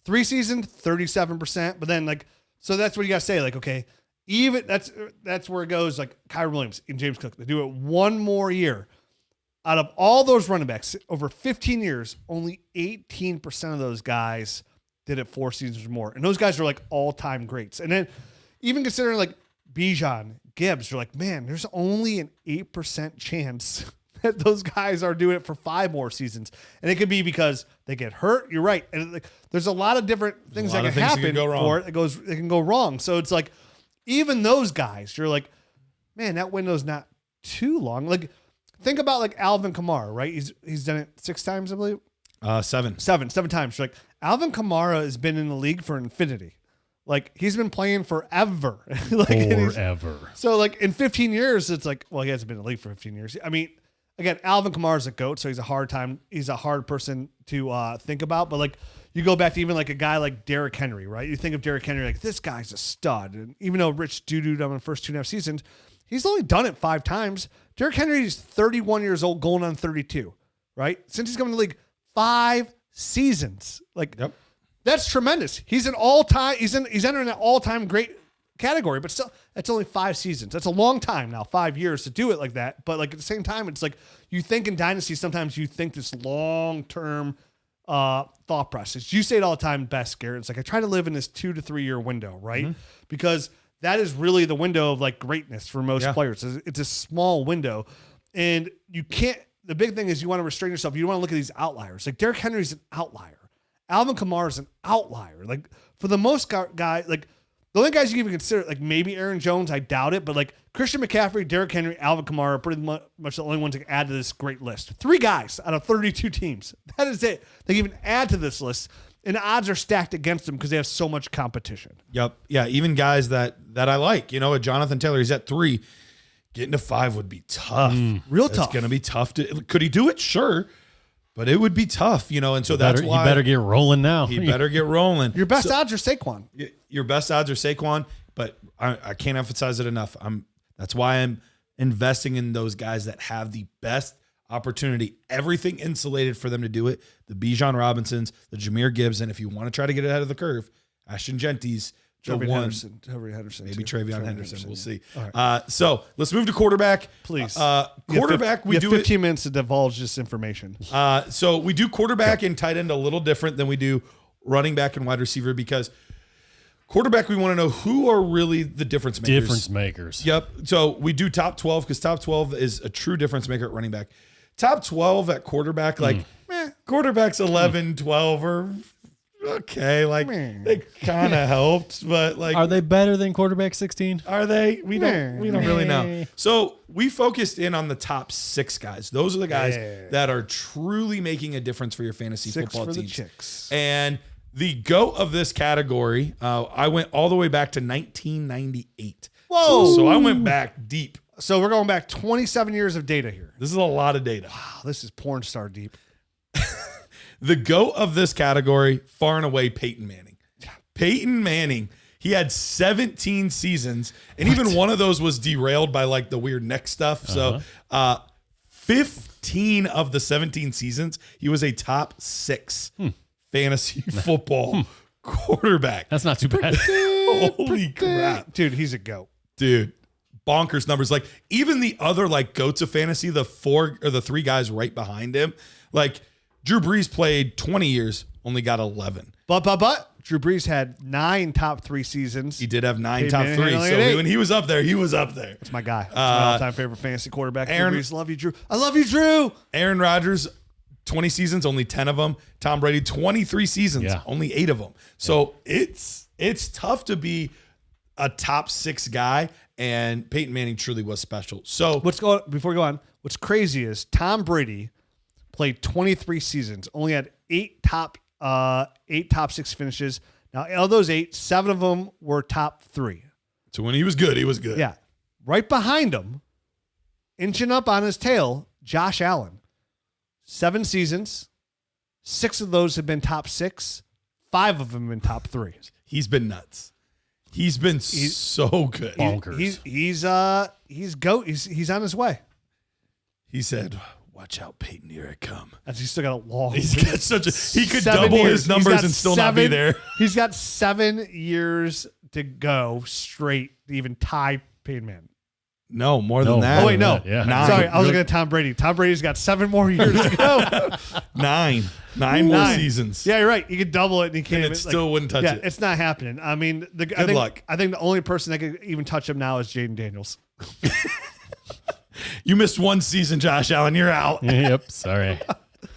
3 seasons, 37%. But then so that's what you gotta say. Like, okay, even that's where it goes. Like Kyrie Williams and James Cook, they do it one more year. Out of all those running backs over 15 years, only 18% of those guys did it 4 seasons or more. And those guys are like all-time greats. And then even considering like Bijan, Gibbs, you're like, man, there's only an 8% chance that those guys are doing it for 5 more seasons. And it could be because they get hurt. You're right. And there's a lot of different things that can happen for it. It can go wrong. So it's like, even those guys, you're like, man, that window's not too long. Like, think about like Alvin Kamara, right? He's done it 6 times, I believe. 7 times. You're like, Alvin Kamara has been in the league for infinity. Like, he's been playing forever. Forever. So like in 15 years, it's like, well, he hasn't been in the league for 15 years. I mean, again, Alvin Kamara is a GOAT, so he's a hard person to think about. But like you go back to even like a guy like Derrick Henry, right? You think of Derrick Henry like this guy's a stud, and even though Rich doo-dooed him in the first 2.5 seasons, he's only done it 5 times. Derrick Henry is 31 years old, going on 32, right? Since he's coming to the league, 5 seasons. Like that's tremendous. He's an all-time. He's entering an all-time great category, but still, that's only 5 seasons. That's a long time now, 5 years to do it like that. But like at the same time, it's like you think in Dynasty, sometimes you think this long-term thought process. You say it all the time best, Garrett. It's like I try to live in this 2 to 3 year window, right? Mm-hmm. Because that is really the window of like greatness for most players. It's a small window, and you can't. The big thing is you want to restrain yourself. You don't want to look at these outliers. Like Derrick Henry's an outlier. Alvin Kamara is an outlier. Like for the most guy, like the only guys you can even consider, like maybe Aaron Jones, I doubt it, but like Christian McCaffrey, Derrick Henry, Alvin Kamara are pretty much the only ones that can add to this great list. 3 guys out of 32 teams. That is it. They can even add to this list, and the odds are stacked against them because they have so much competition. Yep. Yeah. Even guys that I like, a Jonathan Taylor, he's at 3. Getting to 5 would be tough. Real tough. It's going to be tough. Could he do it? Sure. But it would be tough, and so that's why. You better get rolling now. He better get rolling. Your best odds are Saquon. Your best odds are Saquon, but I can't emphasize it enough. That's why I'm investing in those guys that have the best opportunity, everything insulated for them to do it. The Bijan Robinsons, the Jahmyr Gibbs, and if you want to try to get ahead of the curve, Ashton Genty's Trevion Henderson. Maybe Trevion Henderson. We'll see. Right. So let's move to quarterback. Please. Quarterback, we do 15 minutes to divulge this information. So we do quarterback and tight end a little different than we do running back and wide receiver, because quarterback, we want to know who are really the difference makers. Yep. So we do top 12 because top 12 is a true difference maker at running back. Top 12 at quarterback, quarterback's 11, 12, or okay, they kind of helped, but are they better than quarterback 16? Are they? We don't really know. So we focused in on the top 6 guys. Those are the guys that are truly making a difference for your fantasy football teams. 6 for the chicks. And the GOAT of this category, I went all the way back to 1998. Whoa! So I went back deep. So we're going back 27 years of data here. This is a lot of data. Wow, this is porn star deep. The GOAT of this category, far and away, Peyton Manning. Peyton Manning, he had 17 seasons, and even one of those was derailed by the weird neck stuff. So 15 of the 17 seasons, he was a top 6 fantasy football quarterback. That's not too bad. Holy crap. Dude, he's a GOAT. Dude, bonkers numbers. Even the other GOATs of fantasy, the 4 or the 3 guys right behind him, Drew Brees played 20 years, only got 11. But Drew Brees had 9 top 3 seasons. He did have 9 top 3. So when he was up there, he was up there. That's my guy. That's my all-time favorite fantasy quarterback. Drew Brees. Love you, Drew. I love you, Drew. Aaron Rodgers, 20 seasons, only 10 of them. Tom Brady, 23 seasons, only 8 of them. So it's tough to be a top 6 guy, and Peyton Manning truly was special. So before we go on, what's crazy is Tom Brady played 23 seasons, only had 8 top 6 finishes. Now, of those 8, 7 of them were top 3. So when he was good, he was good. Yeah. Right behind him, inching up on his tail, Josh Allen. 7 seasons, 6 of those have been top 6. 5 of them have been top 3. He's been nuts. He's been so good. Bonkers. He's GOAT. He's on his way. He said, "Watch out, Peyton, here I come." And he's still got a long. He's got he could double his numbers and still not be there. He's got 7 years to go straight to even tie Peyton Manning. No, more than that. Oh wait, no. Yeah. 9. Sorry, I was looking at Tom Brady. Tom Brady's got 7 more years to go. 9 more seasons. Yeah, you're right. You could double it, and he can't. And it still wouldn't touch it. It's not happening. I mean, Good luck. I think the only person that could even touch him now is Jaden Daniels. You missed 1 season, Josh Allen. You're out. Yep. Sorry.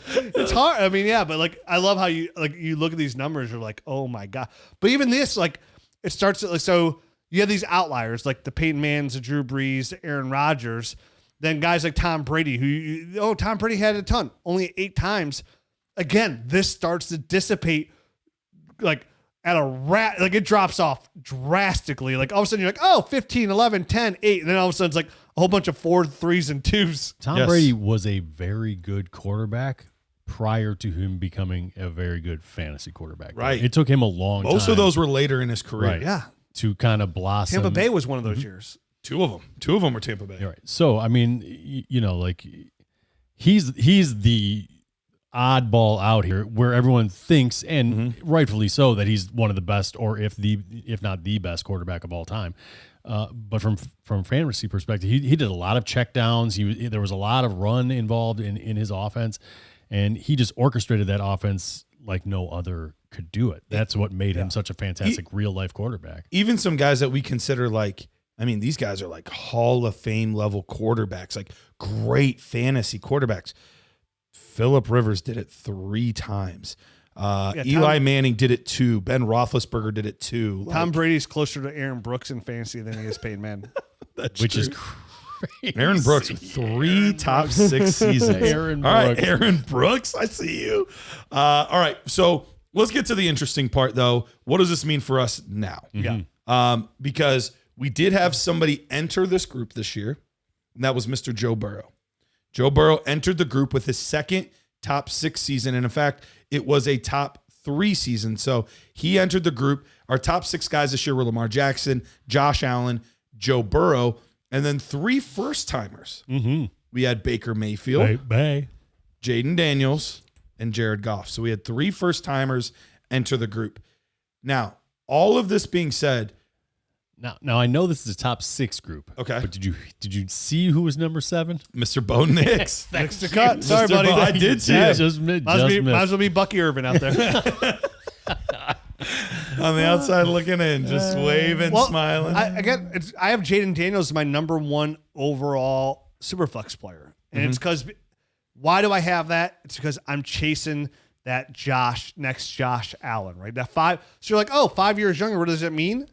It's hard. I mean, yeah, but I love how you you look at these numbers. You're like, oh my god. But even this, it starts so. You have these outliers the Peyton Mannings, the Drew Brees, the Aaron Rodgers, then guys like Tom Brady, Tom Brady had a ton, only 8 times. Again, this starts to dissipate at a it drops off drastically. All of a sudden you're 15, 11, 10, 8. And then all of a sudden it's a whole bunch of 4 3s and 2s. Tom Brady was a very good quarterback prior to him becoming a very good fantasy quarterback. Right. It took him a long time. Most of those were later in his career. Right. Yeah. To kind of blossom. Tampa Bay was one of those years. Two of them were Tampa Bay. Right. So, I mean, like he's the oddball out here where everyone thinks, and rightfully so, that he's one of the best, or if not the best quarterback of all time. But from fantasy perspective, he did a lot of checkdowns. There was a lot of run involved in his offense, and he just orchestrated that offense like no other could do it. That's what made him such a fantastic real life quarterback. Even some guys that we consider these guys are like Hall of Fame level quarterbacks, like great fantasy quarterbacks. Phillip Rivers did it 3 times. Eli Manning did it 2. Ben Roethlisberger did it 2. Tom Brady's closer to Aaron Brooks in fantasy than he is Peyton Manning. Which is crazy. Aaron Brooks with 3 top 6 seasons. All right, Aaron Brooks, I see you. All right, so let's get to the interesting part, though. What does this mean for us now? Yeah. Because we did have somebody enter this group this year, and that was Mr. Joe Burrow. Joe Burrow entered the group with his second top 6 season, and in fact, it was a top 3 season. So he entered the group. Our top 6 guys this year were Lamar Jackson, Josh Allen, Joe Burrow, and then 3 first-timers. We had Baker Mayfield, Jaden Daniels, and Jared Goff. So we had 3 first-timers enter the group. Now, all of this being said, Now I know this is a top 6 group. Okay. But did you see who was number 7? Mr. Bo Nix. Next to cut. Sorry, buddy. I did see it. Might as well be Bucky Irvin out there. On the outside looking in, just waving, smiling. I have Jaden Daniels as my number 1 overall Superflex player. And it's because, why do I have that? It's because I'm chasing that next Josh Allen, right? That 5. So you're like, oh, 5 years younger. What does it mean?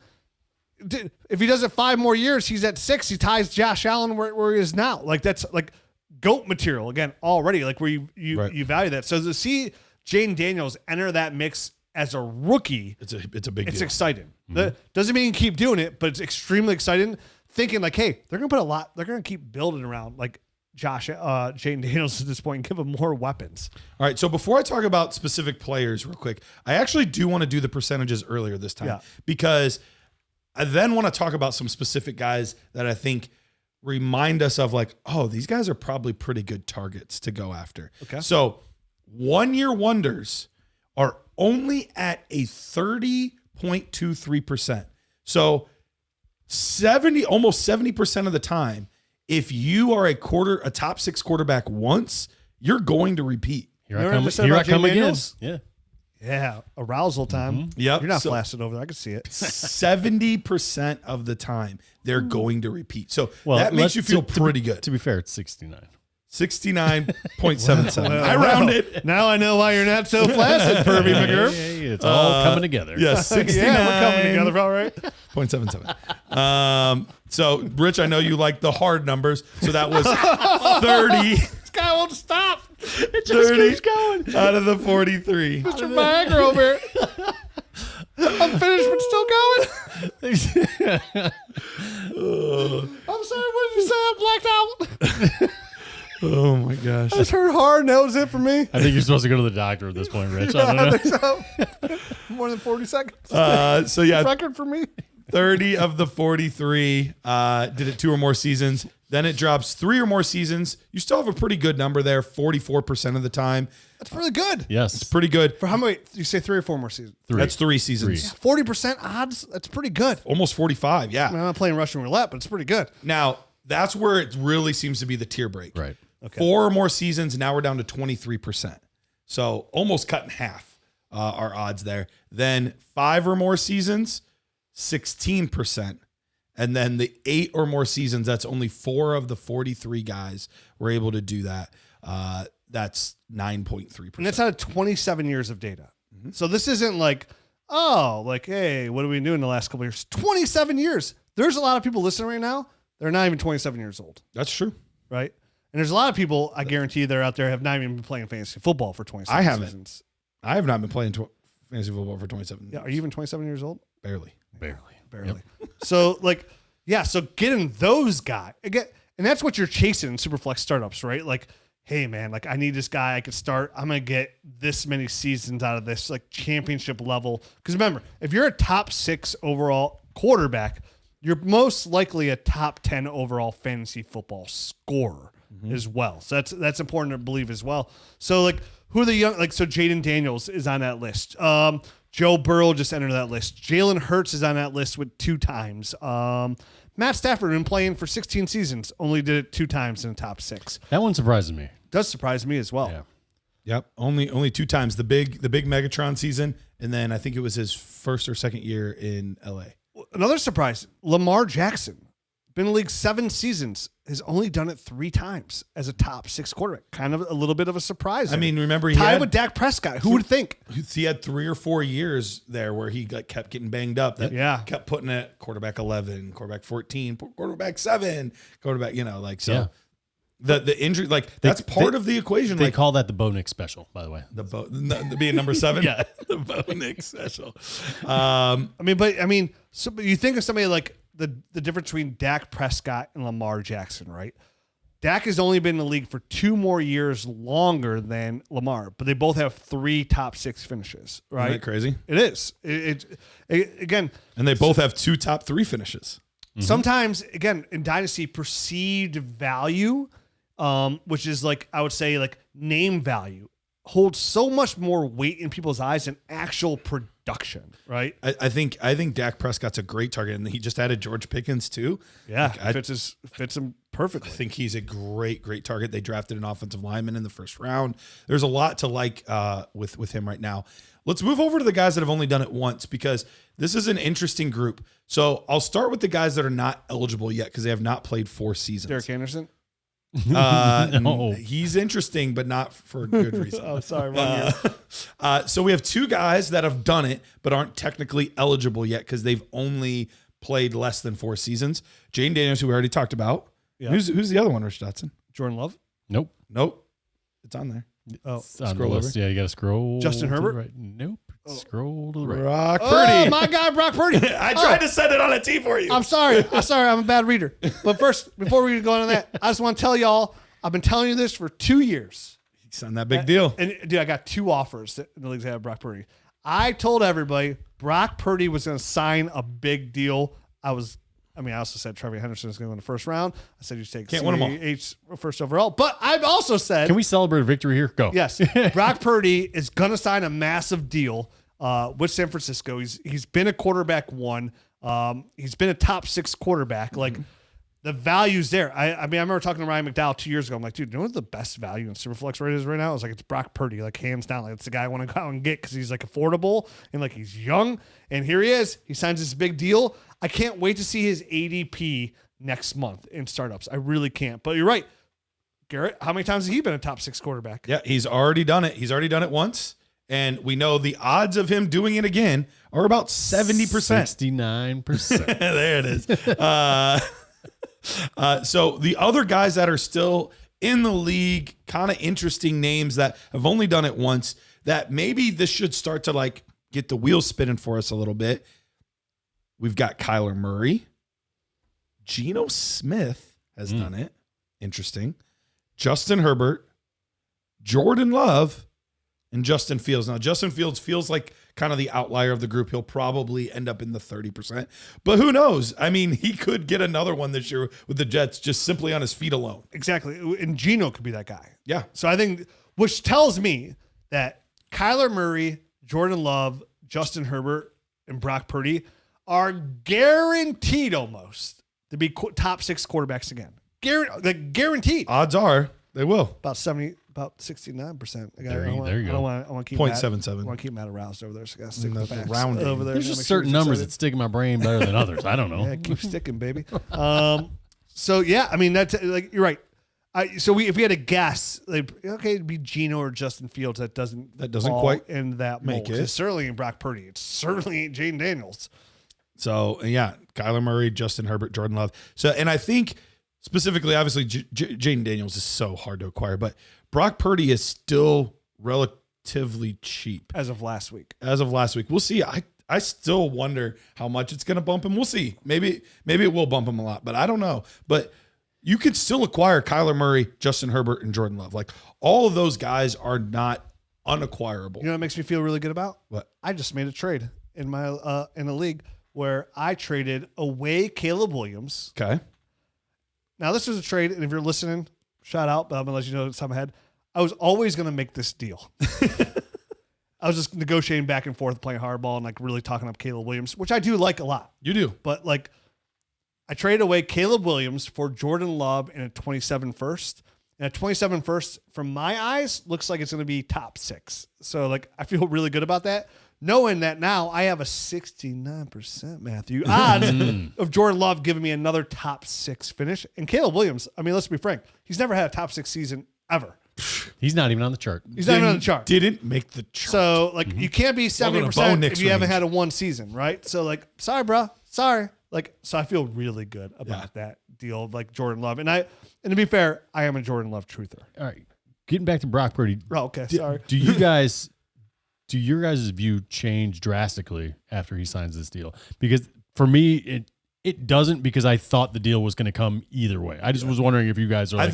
If he does it 5 more years, he's at 6. He ties Josh Allen where he is now. Like, that's like GOAT material again already. Like, where you value that. So to see Jaden Daniels enter that mix as a rookie, it's a big deal. It's exciting. Doesn't mean you keep doing it, but it's extremely exciting. Thinking like, hey, they're gonna keep building around like Jaden Daniels at this point and give him more weapons. All right. So before I talk about specific players real quick, I actually do want to do the percentages earlier this time because I then want to talk about some specific guys that I think remind us of like, oh, these guys are probably pretty good targets to go after. Okay. So 1-year wonders are only at a 30.23%. So almost 70% of the time, if you are a top 6 quarterback once, you're going to repeat. Here I come again. Yeah. Yeah, arousal time. Yep. You're not flaccid over there. I can see it. 70% of the time, they're going to repeat. So that makes you feel pretty good. To be fair, it's 69. 69.77. I round it. Now I know why you're not so flaccid, Purdy McGurk. It's all coming together. Yes, 69. Yeah, we're coming together, all right. 0.77. So, Rich, I know you like the hard numbers. So that was 30. This guy won't stop. It just keeps going. Out of the 43. Mr. Viagra over here. I'm finished, but still going. I'm sorry, what did you say? I blacked out. Oh my gosh. I just heard hard and that was it for me. I think you're supposed to go to the doctor at this point, Rich. I don't know. I think so. More than 40 seconds. So yeah. Record for me. 30 of the 43 did it 2 or more seasons. Then it drops 3 or more seasons. You still have a pretty good number there, 44% of the time. That's really good. Yes. It's pretty good. For how many? You say 3 or 4 more seasons? 3. That's 3 seasons. 40% odds? That's pretty good. Almost 45, yeah. I mean, I'm not playing Russian roulette, but it's pretty good. Now, that's where it really seems to be the tier break. Right. Okay. 4 or more seasons, now we're down to 23%. So almost cut in half our odds there. Then 5 or more seasons, 16%. And then the 8 or more seasons, that's only 4 of the 43 guys were able to do that. That's 9.3%. And that's out of 27 years of data. Mm-hmm. So this isn't like, hey, what have we been doing in the last couple of years? 27 years. There's a lot of people listening right now. They're not even 27 years old. That's true. Right? And there's a lot of people, I guarantee they're out there, have not even been playing fantasy football for 27 I haven't. seasons. I have not been playing fantasy football for 27 years. Yeah, are you even 27 years old? Barely. So, so getting those guys, again, And that's what you're chasing in Superflex startups, right? Like, hey man, like I need this guy I could start. I'm going to get this many seasons out of this, like championship level. Because remember, if you're a top 6 overall quarterback, you're most likely a top 10 overall fantasy football scorer as well. So that's important to believe as well. So like, who are the young, like, so Jaden Daniels is on that list. Joe Burrow just entered that list. Jalen Hurts is on that list with 2 times. Matt Stafford been playing for 16 seasons, only did it 2 times in the top 6. That one surprises me. Does surprise me as well. Yeah. Yep. Only 2 times. The big Megatron season, and then I think it was his first or second year in LA. Another surprise, Lamar Jackson. Been in the league 7 seasons, has only done it 3 times as a top 6 quarterback. Kind of a little bit of a surprise. I mean, remember tied with Dak Prescott. Who would think? He had 3 or 4 years there where he kept getting banged up. That kept putting it quarterback 11, quarterback 14, quarterback 7, quarterback. So the injury, like that's part of the equation. They call that the Bo Nix special, by the way. The being number 7. Yeah, the Bo Nix special. So you think of somebody like the difference between Dak Prescott and Lamar Jackson, right? Dak has only been in the league for 2 more years longer than Lamar, but they both have 3 top 6 finishes, right? Isn't that crazy? It is. It again, and they both have 2 top 3 finishes. Sometimes, again, in Dynasty, perceived value, which is like, I would say like name value, holds so much more weight in people's eyes than actual production, right? I think Dak Prescott's a great target, and he just added George Pickens too. Yeah, fits him perfectly. I think he's a great target. They drafted an offensive lineman in the first round. There's a lot to like with him right now. Let's move over to the guys that have only done it once, because this is an interesting group. So I'll start with the guys that are not eligible yet because they have not played 4 seasons. Derek Anderson? No. He's interesting, but not for a good reason. Oh, sorry. Wrong year. So we have 2 guys that have done it, but aren't technically eligible yet because they've only played less than 4 seasons. Jaden Daniels, who we already talked about. Yeah. Who's the other one, Rich Dotson? Jordan Love? Nope. It's on there. Oh, It's on the list. Yeah, you got to scroll. Justin to the Herbert? right. Nope. Scroll to the right. Brock Purdy. Oh, my guy, Brock Purdy. I tried to send it on a T for you. I'm sorry. I'm a bad reader. But first, before we go on that, I just want to tell y'all, I've been telling you this for 2 years. He's on that big deal. And dude, I got 2 offers in the leagues that have Brock Purdy. I told everybody Brock Purdy was going to sign a big deal. I also said Trevor Henderson was going to win the first round. I said you take Can't win them all. CH first overall. But I've also said, can we celebrate a victory here? Go. yes, Brock Purdy is going to sign a massive deal with San Francisco. He's been a quarterback 1. He's been a top 6 quarterback. Like the value's there. I remember talking to Ryan McDowell 2 years ago. I'm like, dude, you know what the best value in Superflex rate is right now? I was like, it's Brock Purdy, like hands down. Like it's the guy I want to go out and get because he's like affordable and like he's young. And here he is. He signs this big deal. I can't wait to see his ADP next month in startups. I really can't. But you're right. Garrett, how many times has he been a top 6 quarterback? Yeah, he's already done it. He's already done it once. And we know the odds of him doing it again are about 70%. 69%. There it is. So the other guys that are still in the league, kind of interesting names that have only done it once, that maybe this should start to like get the wheels spinning for us a little bit. We've got Kyler Murray. Geno Smith has done it. Interesting. Justin Herbert, Jordan Love, and Justin Fields. Now, Justin Fields feels like kind of the outlier of the group. He'll probably end up in the 30%. But who knows? I mean, he could get another one this year with the Jets just simply on his feet alone. Exactly. And Geno could be that guy. Yeah. So I think, which tells me that Kyler Murray, Jordan Love, Justin Herbert, and Brock Purdy are guaranteed almost to be top 6 quarterbacks again. Guaranteed. Odds are they will. About 69%. There you go. I want to keep 0.77. I want to keep Matt aroused over there. So I got to stick No, the facts rounding. over there. There's just certain numbers that stick in my brain better than others. I don't know. Yeah, keep sticking, baby. So yeah, I mean that's like you're right. If we had a guess, like okay, it'd be Geno or Justin Fields. That doesn't fall quite in that make mold. it. It's certainly in Brock Purdy. It's certainly in Jaden Daniels. So yeah, Kyler Murray, Justin Herbert, Jordan Love. So, and I think specifically, obviously, Jaden Daniels is so hard to acquire, but Brock Purdy is still relatively cheap As of last week. We'll see. I still wonder how much it's going to bump him. We'll see. Maybe it will bump him a lot, but I don't know. But you could still acquire Kyler Murray, Justin Herbert, and Jordan Love. Like all of those guys are not unacquirable. You know what makes me feel really good about? What? I just made a trade in my in a league where I traded away Caleb Williams. Okay. Now this was a trade, and if you're listening, shout out, but I'm gonna let you know it's time ahead. I was always gonna make this deal. I was just negotiating back and forth, playing hardball, and like really talking up Caleb Williams, which I do like a lot. You do. But like I traded away Caleb Williams for Jordan Love and a 27 first. And a 27 first, from my eyes, looks like it's going to be top 6. So like I feel really good about that. Knowing that now I have a 69%, Matthew, odds of Jordan Love giving me another top 6 finish. And Caleb Williams, I mean, let's be frank, he's never had a top 6 season ever. He's not even on the chart. He's not even on the chart. Didn't make the chart. So like you can't be 70% if you haven't had a one season, right? So like, sorry, bro. Sorry. Like, so I feel really good about that deal of like Jordan Love. And to be fair, I am a Jordan Love truther. All right. Getting back to Brock Purdy. Oh, okay. Sorry. Do your guys' view change drastically after he signs this deal? Because for me, it doesn't, because I thought the deal was going to come either way. I just was wondering if you guys are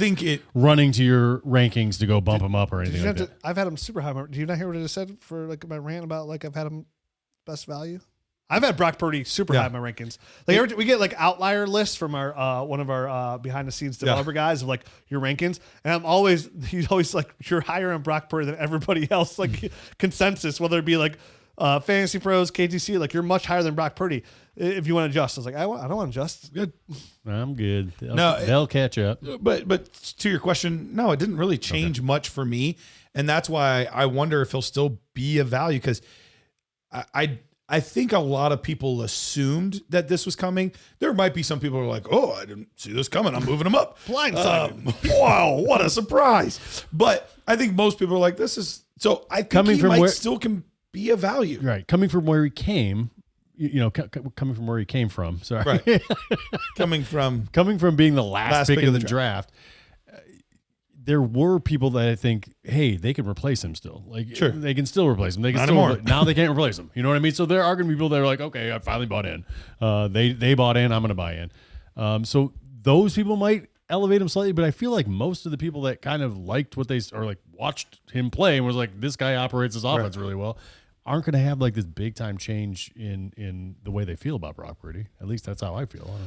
running to your rankings to go bump him up or anything like that. I've had him super high. Do you not hear what I just said for like my rant about like I've had him best value? I've had Brock Purdy super high in my rankings. Like we get like outlier lists from our one of our behind the scenes developer guys of like your rankings, and he's always like, you're higher on Brock Purdy than everybody else. Like consensus, whether it be like Fantasy Pros, KTC, like you're much higher than Brock Purdy. If you want to adjust, I was like, I don't want to adjust. Good. I'm good. They'll catch up. But to your question, no, it didn't really change much for me, and that's why I wonder if he'll still be a value, because I think a lot of people assumed that this was coming. There might be some people who are like, oh, I didn't see this coming, I'm moving him up. Blindsided. Wow, what a surprise. But I think most people are like, this is so. I think coming from where still can be a value, right? Coming from where he came, coming from where he came from. Sorry, right. coming from being the last pick of the draft. There were people that I think, hey, they can replace him still. Like, sure, they can still replace him. They can now they can't replace him. You know what I mean? So there are going to be people that are like, okay, I finally bought in. They bought in. I'm going to buy in. So those people might elevate him slightly, but I feel like most of the people that kind of liked what watched him play and was like, this guy operates his offense really well, aren't going to have like this big time change in the way they feel about Brock Purdy. At least that's how I feel.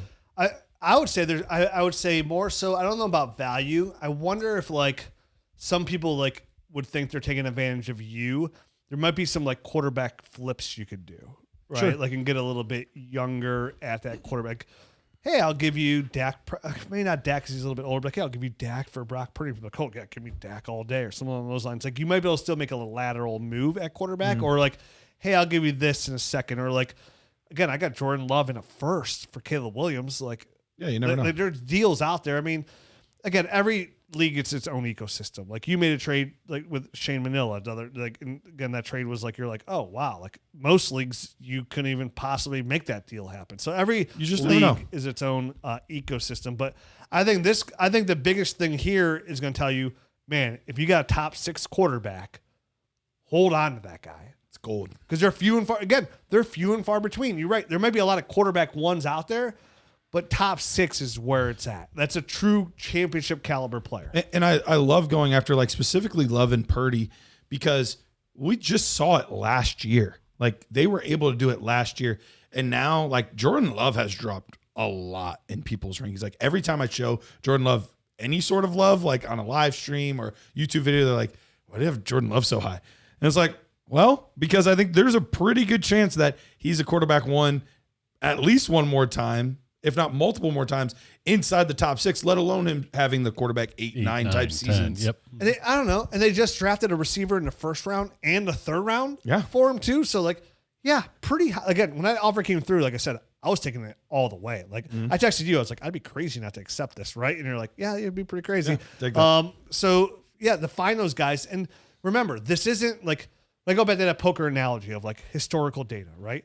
I would say I would say more so. I don't know about value. I wonder if like some people like would think they're taking advantage of you. There might be some like quarterback flips you could do, right? Sure. Like and get a little bit younger at that quarterback. Hey, I'll give you Dak. Maybe not Dak because he's a little bit older, but hey, I'll give you Dak for Brock Purdy. Like, oh, yeah, give me Dak all day or something along those lines. Like you might be able to still make a lateral move at quarterback, or like, hey, I'll give you this in a second, or like, again, I got Jordan Love in a first for Caleb Williams, like. Yeah, you never know. Like, there's deals out there. I mean, again, every league gets its own ecosystem. Like you made a trade like with Shane Manila. Again, that trade was like you're like, oh wow, like most leagues you couldn't even possibly make that deal happen. So every league is its own ecosystem. But I think the biggest thing here is going to tell you, man, if you got a top 6 quarterback, hold on to that guy. It's gold because they're few and far between. You're right. There might be a lot of quarterback ones out there. But top 6 is where it's at. That's a true championship caliber player. And I love going after like specifically Love and Purdy because we just saw it last year. Like they were able to do it last year. And now like Jordan Love has dropped a lot in people's rankings. Like every time I show Jordan Love any sort of love, like on a live stream or YouTube video, they're like, why do you have Jordan Love so high? And it's like, well, because I think there's a pretty good chance that he's a quarterback one at least one more time, if not multiple more times, inside the top 6, let alone him having the quarterback 8, 9 type 10 seasons. Yep. And I don't know. And they just drafted a receiver in the first round and the third round for him too. So like, yeah, pretty high. Again, when that offer came through, like I said, I was taking it all the way. Like I texted you, I was like, I'd be crazy not to accept this, right? And you're like, yeah, it'd be pretty crazy. So yeah, to find those guys. And remember, this isn't like, I go back to that poker analogy of like historical data, right?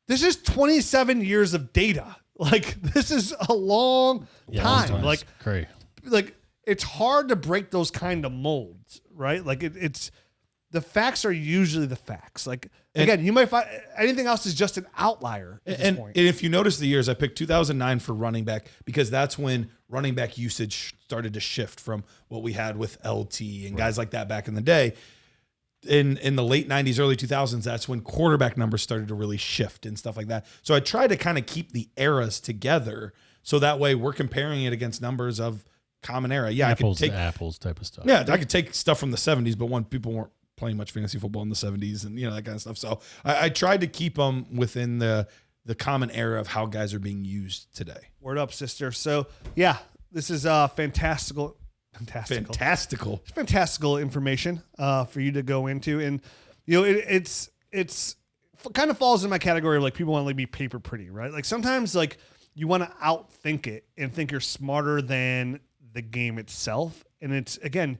This is 27 years of data. Like this is a long time. Like crazy. Like it's hard to break those kind of molds, right? Like it's the facts are usually the facts. Like again, you might find anything else is just an outlier at this point. And if you notice the years, I picked 2009 for running back because that's when running back usage started to shift from what we had with LT and guys like that back in the day. In the late 90s, early 2000s, that's when quarterback numbers started to really shift and stuff like that. So I try to kind of keep the eras together so that way we're comparing it against numbers of common era. Yeah, apples I could take to apples type of stuff. Yeah, I could take stuff from the 70s, but one, people weren't playing much fantasy football in the 70s and that kind of stuff. So I tried to keep them within the common era of how guys are being used today. Word up, sister. So yeah, this is fantastical information for you to go into, and it's kind of falls in my category of like people want to be paper pretty, right? Like sometimes like you want to outthink it and think you're smarter than the game itself, and it's again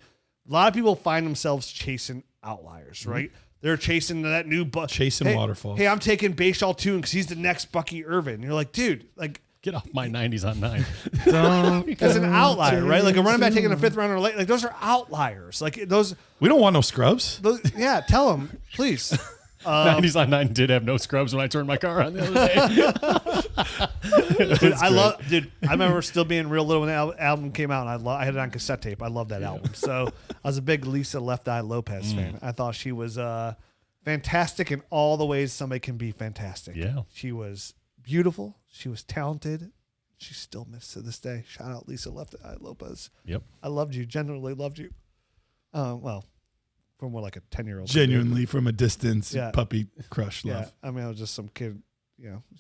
a lot of people find themselves chasing outliers, right? They're chasing that new waterfalls. Hey, I'm taking Bayshall Tune because he's the next Bucky Irvin. And you're like, dude, like. Get off my 90s on 9. That's an outlier, right? Like a running back taking a 5th rounder late. Like those are outliers. Like those. We don't want no scrubs. Yeah, tell them, please. 90s on 9 did have no scrubs when I turned my car on the other day. I remember still being real little when the album came out, and I had it on cassette tape. I love that album. So I was a big Lisa Left Eye Lopez fan. I thought she was fantastic in all the ways somebody can be fantastic. Yeah. She was beautiful. She was talented. She's still missed to this day. Shout out Lisa Left Eye Lopez. Yep. I loved you. Genuinely loved you. Well, from more like a 10-year-old. Genuinely from a distance, puppy crush love. I mean, I was just some kid.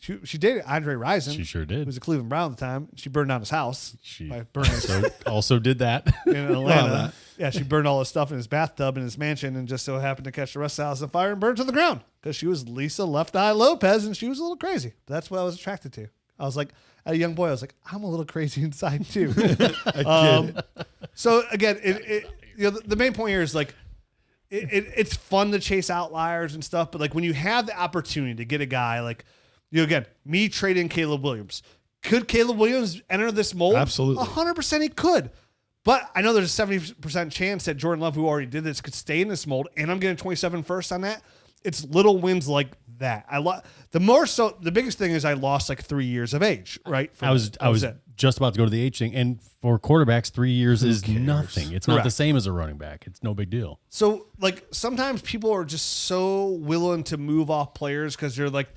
She dated Andre Rison. She sure did. Who was a Cleveland Brown at the time. She burned down his house. She by burning also did that in Atlanta. Yeah, she burned all his stuff in his bathtub in his mansion, and just so happened to catch the rest of the house on fire and burn to the ground because she was Lisa Left Eye Lopez, and she was a little crazy. But that's what I was attracted to. I was like, as a young boy, I was like, I'm a little crazy inside too. So again, the main point here is like. It's fun to chase outliers and stuff, but like when you have the opportunity to get a guy like, again, me trading Caleb Williams, could Caleb Williams enter this mold? Absolutely. 100% he could. But I know there's a 70% chance that Jordan Love, who already did this, could stay in this mold, and I'm getting 27 first on that. It's little wins like that. The biggest thing is I lost like 3 years of age, right? I was just about to go to the age thing, and for quarterbacks, 3 years is nothing. It's not the same as a running back. It's no big deal. So like sometimes people are just so willing to move off players because they're like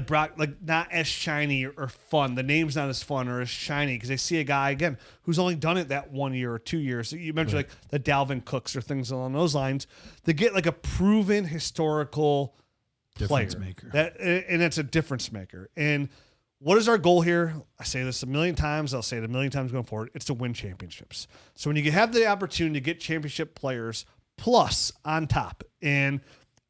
Brock, like not as shiny or fun. The name's not as fun or as shiny because they see a guy again who's only done it that 1 year or 2 years. So you mentioned like the Dalvin Cooks or things along those lines. They get like a proven historical difference player maker. And it's a difference maker. And what is our goal here? I say this a million times. I'll say it a million times going forward. It's to win championships. So when you have the opportunity to get championship players plus on top, and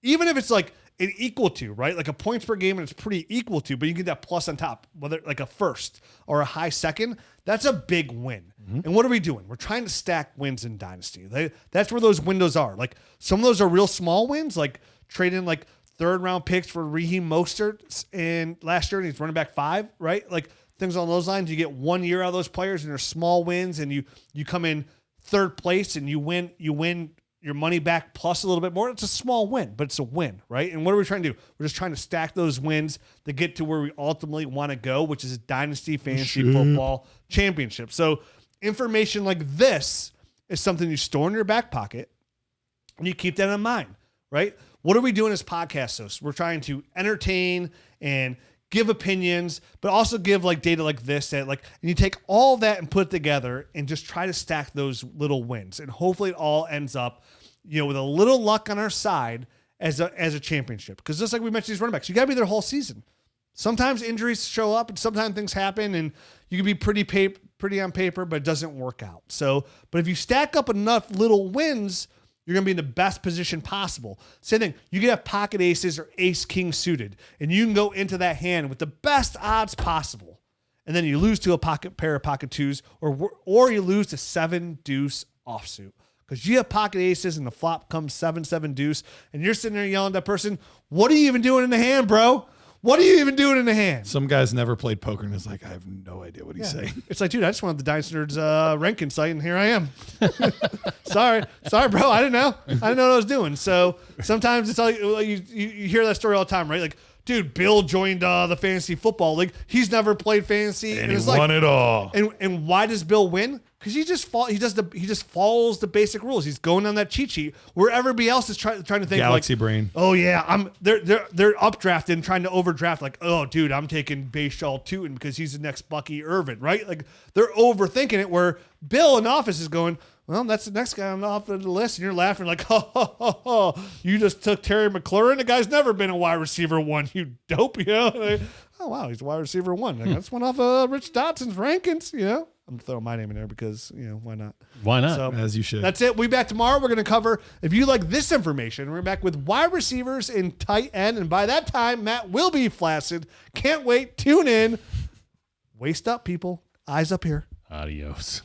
even if it's like an equal to, right? Like a points per game and it's pretty equal to, but you get that plus on top, whether like a first or a high second, that's a big win. And what are we doing? We're trying to stack wins in Dynasty. That's where those windows are. Like some of those are real small wins, like trading like 3rd round picks for Raheem Mostert and last year, and he's running back 5, right? Like things along those lines. You get 1 year out of those players and they're small wins, and you come in 3rd place and you win your money back plus a little bit more. It's a small win, but it's a win, right? And what are we trying to do? We're just trying to stack those wins to get to where we ultimately want to go, which is a Dynasty Fantasy Football Championship. So information like this is something you store in your back pocket, and you keep that in mind, right? What are we doing as podcast hosts? We're trying to entertain and give opinions, but also give like data like this that like, and you take all that and put it together and just try to stack those little wins. And hopefully it all ends up, with a little luck on our side as a championship. Because just like we mentioned, these running backs, you got to be there whole season. Sometimes injuries show up and sometimes things happen and you can be pretty on paper, but it doesn't work out. So, but if you stack up enough little wins, you're going to be in the best position possible. Same thing. You can have pocket aces or ace king suited, and you can go into that hand with the best odds possible. And then you lose to a pair of pocket twos, or you lose to 7 deuce offsuit. Because you have pocket aces and the flop comes 7-7 deuce, and you're sitting there yelling at that person, what are you even doing in the hand, bro? What are you even doing in the hand? Some guys never played poker and is like, I have no idea what he's saying. It's like, dude, I just wanted the Dynasty Nerds ranking site, and here I am. sorry, bro. I didn't know what I was doing. So sometimes it's like you hear that story all the time, right? Like, dude, Bill joined the fantasy football league. He's never played fantasy, and he won it all. And why does Bill win? Because he just follows the basic rules. He's going on that cheat sheet where everybody else is trying to think Galaxy like, brain. Oh yeah, they're updrafted and trying to overdraft. Like, oh dude, I'm taking Bashaw Tootin because he's the next Bucky Irvin, right? Like they're overthinking it. Where Bill in office is going, well, that's the next guy on the list, and you're laughing like, ho, you just took Terry McLaurin. The guy's never been a wide receiver one, you dope, you know? Like, oh wow, he's a wide receiver one. Like, that's one off Rich Dotson's rankings, you know. I'm throwing my name in there because, you know, why not? Why not? So, as you should. That's it. We'll be back tomorrow. We're going to cover, if you like this information, we're back with wide receivers in tight end. And by that time, Matt will be flaccid. Can't wait. Tune in. Waist up, people. Eyes up here. Adios.